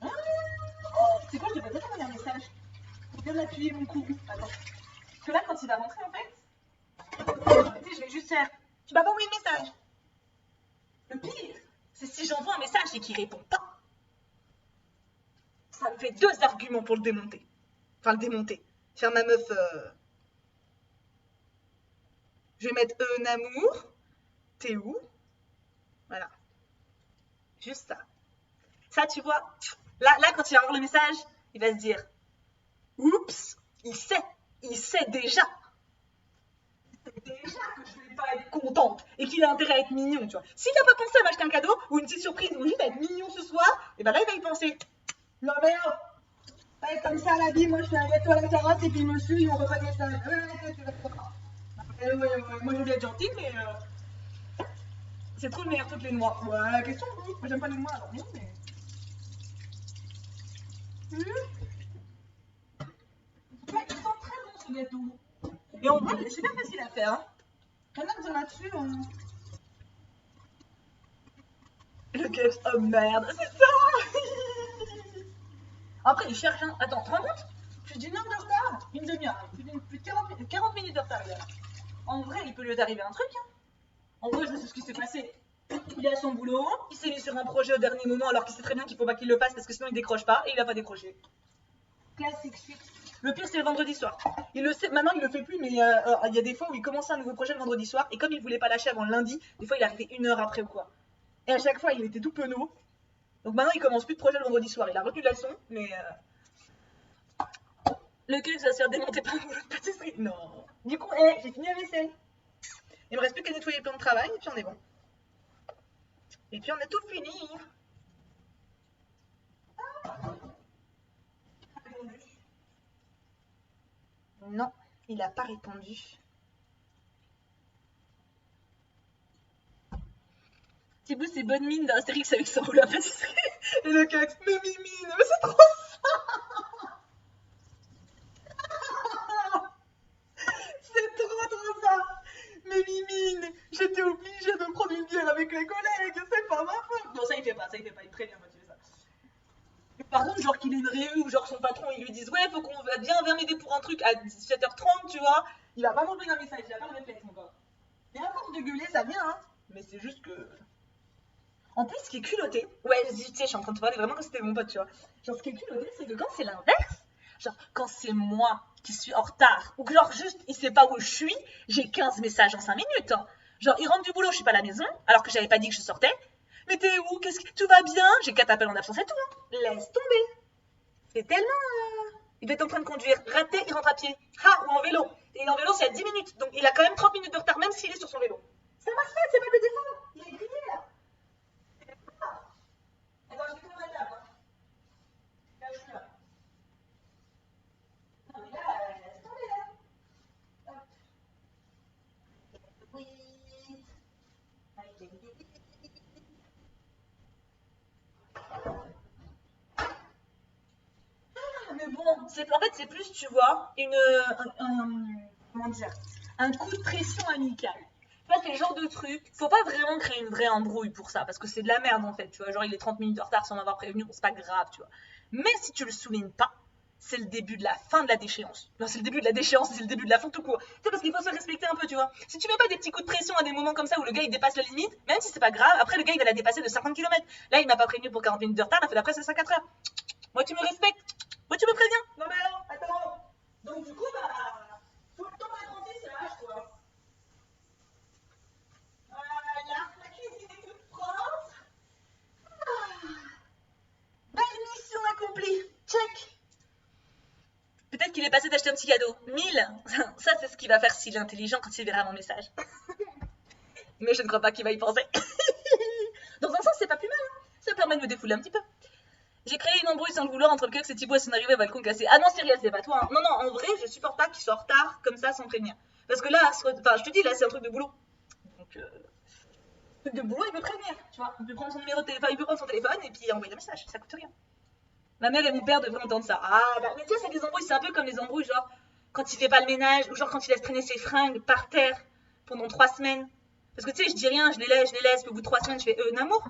Ah, oh, c'est quoi, je devrais peut-être envoyer un message. Pour bien appuyer mon courroux. Attends. Parce que là, quand il va rentrer, en fait, tu sais, je vais juste faire. Tu m'as pas envoyé de message. Le pire, c'est si j'envoie un message et qu'il répond pas. Ça me fait 2 arguments pour le démonter. Enfin, le démonter. Faire ma meuf. Je vais mettre un amour. T'es où? Voilà. Juste ça. Ça, tu vois. Là, quand il va voir le message, il va se dire oups, il sait. Il sait déjà. Déjà que je vais pas être contente et qu'il a intérêt à être mignon, tu vois. S'il n'a pas pensé à m'acheter un cadeau ou une petite surprise ou juste à être mignon ce soir, et ben là il va y penser. Non mais oh, pas être comme ça à la vie, moi je fais un gâteau à la carotte et puis monsieur il m'envoie pas de message. Moi je voulais être gentille mais c'est trop le meilleur toutes les noix. Ouais, la question, oui. Moi j'aime pas les noix alors non mais. Ouais, il sent très bon ce gâteau. Et en vrai, c'est super facile à faire. Hein. Rien à dire là-dessus. Le KFC, oh merde, c'est ça. Après, il cherche un. Attends, 30 minutes. Plus d'une heure de retard. Une demi-heure. Plus de 40 minutes de retard, là. En vrai, il peut lui arriver un truc. Hein. En vrai, je sais ce qui s'est passé. Il est à son boulot, il s'est mis sur un projet au dernier moment alors qu'il sait très bien qu'il faut pas qu'il le fasse parce que sinon il décroche pas et il a pas décroché. Classique shit. Le pire, c'est le vendredi soir. Il le sait, maintenant il le fait plus, mais il y a des fois où il commençait un nouveau projet le vendredi soir et comme il voulait pas lâcher avant le lundi, des fois il arrivait 1 heure après ou quoi. Et à chaque fois, il était tout penaud. Donc maintenant, il commence plus de projet le vendredi soir. Il a retenu la leçon, mais. Lequel va se faire démonter par un boulot de pâtisserie? Non. Du coup, j'ai fini la vaisselle. Il me reste plus qu'à nettoyer le plan de travail et puis on est bon. Et puis on a tout fini. Non, il a pas répondu. Thibaut, c'est bonne mine d'Astérix avec son rouleau à pâtisserie. Et le cax, mais mimine, mais c'est trop c'est trop ça. Mais mimine, j'étais obligée de prendre une bière avec les collègues, c'est pas ma faute. Non, ça il fait pas, il est très bien motivé ça. Par contre, genre qu'il ait une réu ou genre son patron, il lui dise ouais, faut qu'on vienne vers m'aider pour un truc à 17h30, tu vois. Il va pas m'envoyer un message, il va pas le réflexe encore. Et à force de gueuler, ça vient, hein. Mais c'est juste que. En plus, ce qui est culotté, ouais, tu sais, je suis en train de te parler vraiment comme si c'était mon pote, tu vois. Genre, ce qui est culotté, c'est que quand c'est l'inverse, genre, quand c'est moi qui suis en retard, ou que genre juste, il sait pas où je suis, j'ai 15 messages en 5 minutes. Hein. Genre, il rentre du boulot, je suis pas à la maison, alors que j'avais pas dit que je sortais. Mais t'es où? Qu'est-ce que. Tout va bien? J'ai 4 appels en absence et tout. Hein. Laisse tomber. C'est tellement. Il doit être en train de conduire. Raté, il rentre à pied. Ah, ou en vélo. Et il est en vélo, c'est à 10 minutes. Donc, il a quand même 30 minutes de retard, même s'il est sur son vélo. Ça marche pas, c'est pas le défendre. Il est grillé, là. Attends, je vais prendre la table. Hein. Là, je suis là. en fait, c'est plus, tu vois, comment dire, un coup de pression amical. Tu vois, c'est le genre de truc, faut pas vraiment créer une vraie embrouille pour ça, parce que c'est de la merde en fait, tu vois, genre il est 30 minutes en retard sans m'avoir prévenu, bon, c'est pas grave, tu vois. Mais si tu le soulignes pas, c'est le début de la fin de la déchéance. Non, c'est le début de la déchéance, c'est le début de la fin tout court. C'est parce qu'il faut se respecter un peu, tu vois. Si tu mets pas des petits coups de pression à des moments comme ça où le gars il dépasse la limite, même si c'est pas grave, après le gars il va la dépasser de 50 km. Là, il m'a pas prévenu pour 40 minutes de retard, il a fait la presse à 54 heures. Moi, tu me respectes. Moi, tu me préviens. Non, mais alors, attends. Donc, du coup, bah, tout le temps d'apprentissage, quoi. Voilà, la cuisine est toute propre. Ah, belle mission accomplie. Check. Peut-être qu'il est passé d'acheter un petit cadeau. 1000. Ça, c'est ce qu'il va faire s'il est intelligent quand il verra mon message. Mais je ne crois pas qu'il va y penser. Dans un sens, c'est pas plus mal. Hein. Ça permet de me défouler un petit peu. J'ai créé une embrouille sans le vouloir entre le Kux et Thibaut à son arrivée, balcon cassé. Ah non, sérieux, c'est pas toi. Hein. Non, non, en vrai, je supporte pas qu'il soit en retard comme ça sans prévenir. Parce que là, enfin, je te dis, là, c'est un truc de boulot. Donc, truc de boulot, il peut prévenir, tu vois. Il peut prendre son numéro de téléphone, il peut prendre son téléphone et puis envoyer un message, ça coûte rien. Ma mère et mon père devraient entendre ça. Ah, bah, mais tu sais, c'est des embrouilles, c'est un peu comme les embrouilles, genre, quand il fait pas le ménage, ou genre quand il laisse traîner ses fringues par terre pendant 3 semaines. Parce que tu sais, je dis rien, je les laisse, puis au bout de 3 semaines, je fais, Namour,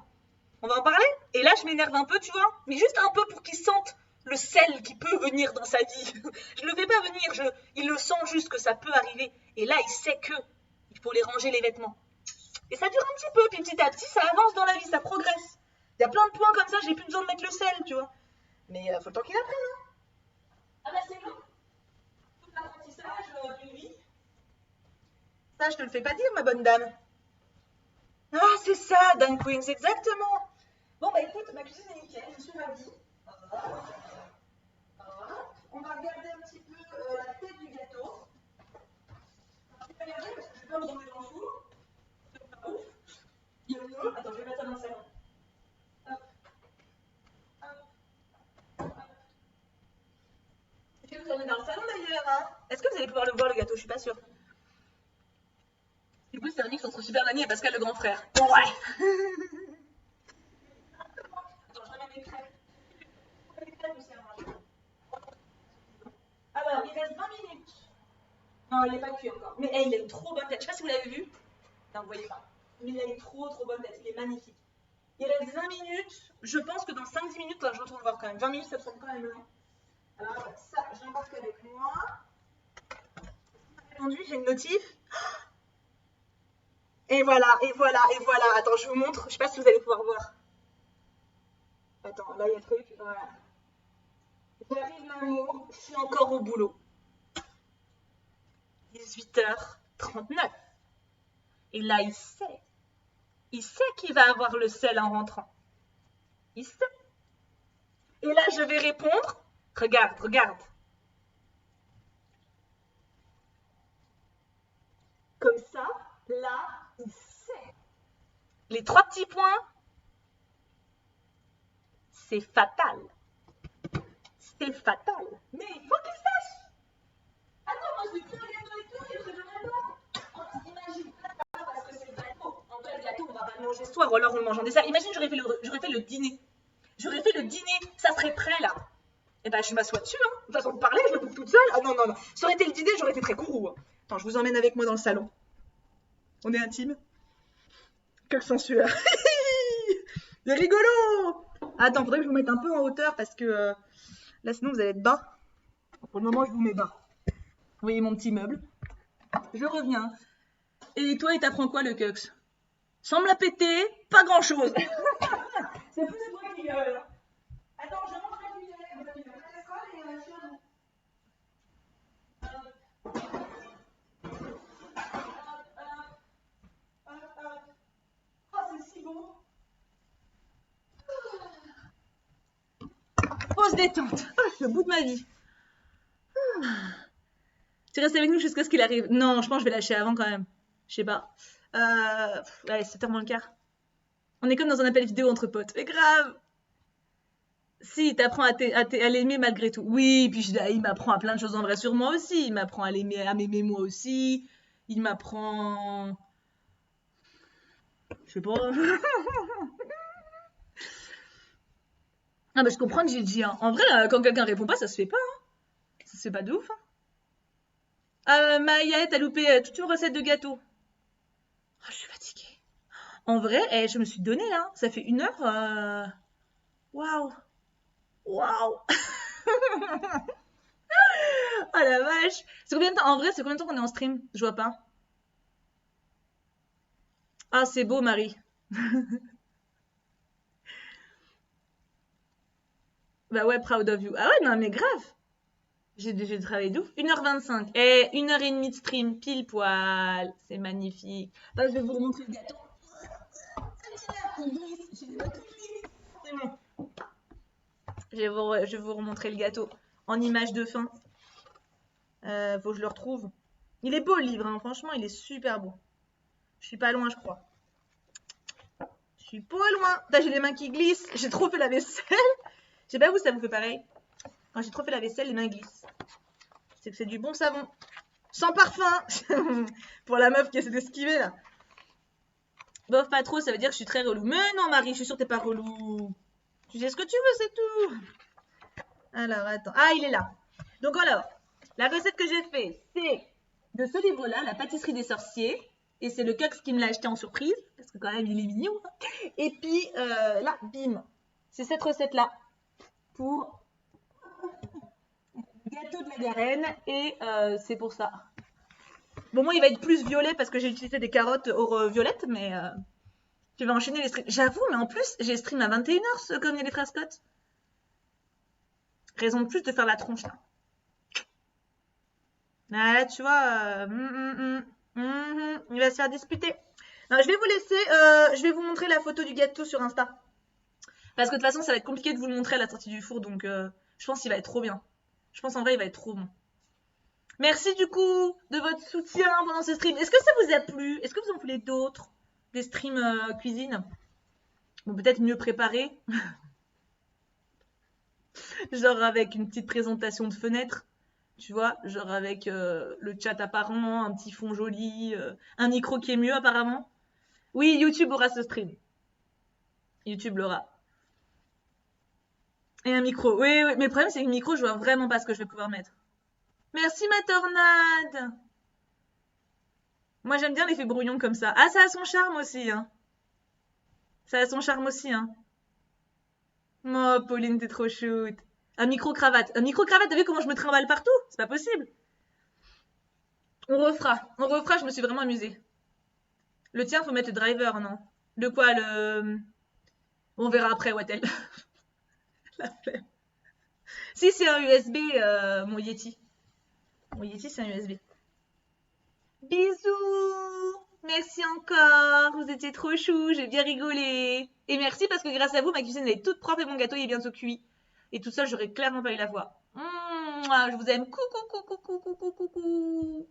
on va en parler. Et là, je m'énerve un peu, tu vois, mais juste un peu pour qu'il sente le sel qui peut venir dans sa vie. Je le fais pas venir, il le sent juste que ça peut arriver. Et là, il sait que il faut les ranger les vêtements. Et ça dure un petit peu, puis petit à petit, ça avance dans la vie, ça progresse. Il y a plein de points comme ça, j'ai plus besoin de mettre le sel, tu vois. Mais faut le temps qu'il apprenne, hein. Ah bah c'est long. Tout l'apprentissage d'une vie. Ça, je te le fais pas dire, ma bonne dame. Ah, c'est ça, Dan Queens, exactement. Bon, bah écoute, ma cuisine est nickel, je suis ravie. On va regarder un petit peu la tête du gâteau. Je vais regarder parce que je vais pas me tomber dans le four. C'est pas ouf. Il y a mieux. Attends, je vais mettre ça dans le salon. Hop. Hop. Je vais vous emmener dans le salon d'ailleurs. Hein. Est-ce que vous allez pouvoir le voir le gâteau? Je suis pas sûre. Du coup, c'est un mix entre Super Nanny et Pascal le grand frère. Ouais. Attends, je remets mes crêpes. Alors, il reste 20 minutes. Non, il n'est pas cuit encore. Mais il a une trop bonne tête. Je sais pas si vous l'avez vu. Non, vous voyez pas. Mais il a une trop bonne tête. Il est magnifique. Il reste 20 minutes. Je pense que dans 5-10 minutes, là, je retourne voir quand même. 20 minutes, ça me semble quand même long. Alors, ça, j'embarque avec moi. J'ai une notif. Et voilà, et voilà, et voilà. Attends, je vous montre. Je sais pas si vous allez pouvoir voir. Attends, là, il y a le truc. Voilà. J'arrive, Mamour. Je suis encore au boulot. 18h39. Et là, il sait. Il sait qu'il va avoir le sel en rentrant. Il sait. Et là, je vais répondre. Regarde, regarde. Comme ça, là, il sait. Les 3 petits points, c'est fatal. C'est fatal. Mais il faut qu'il sache. Attends, moi, je vais plus un gâteau et tout, et je ne devrais pas. Imagine, parce que c'est le gâteau. En vrai, le gâteau, on va pas le manger ce soir, ou alors on le mange en dessert. Imagine, j'aurais fait le dîner. J'aurais fait le dîner, ça serait prêt là. Et ben je m'assois dessus, hein. De toute façon de parler, je me bouffe toute seule. Ah non, non, non. Ça aurait été le dîner, j'aurais été très courroux. Hein. Attends, je vous emmène avec moi dans le salon. On est intime. Quelle sensueur. C'est rigolo. Attends, faudrait que je vous mette un peu en hauteur parce que là sinon vous allez être bas. Pour le moment, je vous mets bas. Vous voyez mon petit meuble. Je reviens. Et toi, il t'apprend quoi le Kux? Sans me la péter, pas grand chose. C'est plus toi qui gueule. Attends, je mange la cuillère. La casserole et je suis à vous. Oh, c'est si beau. Pause détente. Oh, je suis au bout de ma vie. Tu restes avec nous jusqu'à ce qu'il arrive. Non, je pense que je vais lâcher avant quand même. Je sais pas. Allez, 7h moins le quart. On est comme dans un appel vidéo entre potes. Mais grave. Si, t'apprends à l'aimer malgré tout. Oui, puis il m'apprend à plein de choses en vrai sur moi aussi. Il m'apprend à m'aimer moi aussi. Il m'apprend... Je sais pas. Ah bah je comprends que j'ai dit. Hein. En vrai, quand quelqu'un répond pas, ça se fait pas. Hein. C'est pas de ouf, hein. Maya, t'as loupé toute une recette de gâteau. Oh, je suis fatiguée. En vrai, je me suis donnée là. Ça fait 1 heure. Waouh. Waouh. Oh la vache. C'est combien de temps? En vrai, c'est combien de temps qu'on est en stream? Je vois pas. Ah, c'est beau, Marie. Bah ouais, proud of you. Ah ouais, non, mais grave. J'ai travaillé de ouf. 1h25. 1h30 de stream, pile poil. C'est magnifique. Bah, je vais vous remontrer le gâteau. C'est bon. Je vais vous remontrer le gâteau en image de fin. Faut que je le retrouve. Il est beau le livre, hein. Franchement, il est super beau. Je suis pas loin, je crois. Je suis pas loin. Putain, j'ai les mains qui glissent. J'ai trop fait la vaisselle. Je sais pas vous, ça vous fait pareil. Quand j'ai trop fait la vaisselle, les mains glissent. C'est que c'est du bon savon. Sans parfum. Pour la meuf qui essaie d'esquiver là. Bof pas trop, ça veut dire que je suis très relou. Mais non, Marie, je suis sûre que t'es pas relou. Tu sais ce que tu veux, c'est tout. Alors, attends. Ah, il est là. Donc, alors, la recette que j'ai fait, c'est de ce livre-là, La pâtisserie des sorciers. Et c'est le Cox qui me l'a acheté en surprise, parce que quand même, il est mignon. Et puis, là, bim. C'est cette recette-là pour le gâteau de la Garenne. Et c'est pour ça. Bon, moi, il va être plus violet parce que j'ai utilisé des carottes violettes, mais tu vas enchaîner les streams. J'avoue, mais en plus, j'ai stream à 21h, comme il y a les frères Scott. Raison de plus de faire la tronche, là. Là, tu vois, il va se faire disputer. Non, je vais vous laisser, je vais vous montrer la photo du gâteau sur Insta. Parce que de toute façon, ça va être compliqué de vous le montrer à la sortie du four, donc je pense qu'il va être trop bien. Je pense en vrai, il va être trop bon. Merci du coup de votre soutien pendant ce stream. Est-ce que ça vous a plu? Est-ce que vous en voulez d'autres? Des streams cuisine? Bon, peut-être mieux préparés. Genre avec une petite présentation de fenêtre. Tu vois, genre avec le chat apparent, un petit fond joli, un micro qui est mieux apparemment. Oui, YouTube aura ce stream. YouTube l'aura. Et un micro. Oui, oui, mais le problème c'est que le micro, je vois vraiment pas ce que je vais pouvoir mettre. Merci ma tornade. Moi j'aime bien l'effet brouillon comme ça. Ah, ça a son charme aussi, hein. Ça a son charme aussi, hein. Oh, Pauline, t'es trop chouette. Un micro-cravate. Un micro-cravate, t'as vu comment je me trimballe partout? C'est pas possible. On refera. On refera, je me suis vraiment amusée. Le tien, faut mettre le driver, non? De quoi le. On verra après, Wattel. La flemme. Si, c'est un USB, mon Yeti. Mon Yeti, c'est un USB. Bisous! Merci encore! Vous étiez trop chou, j'ai bien rigolé. Et merci parce que grâce à vous, ma cuisine est toute propre et mon gâteau il est bientôt cuit. Et tout seul, j'aurais clairement pas eu la voix. Je vous aime. Coucou, coucou, coucou, coucou, coucou.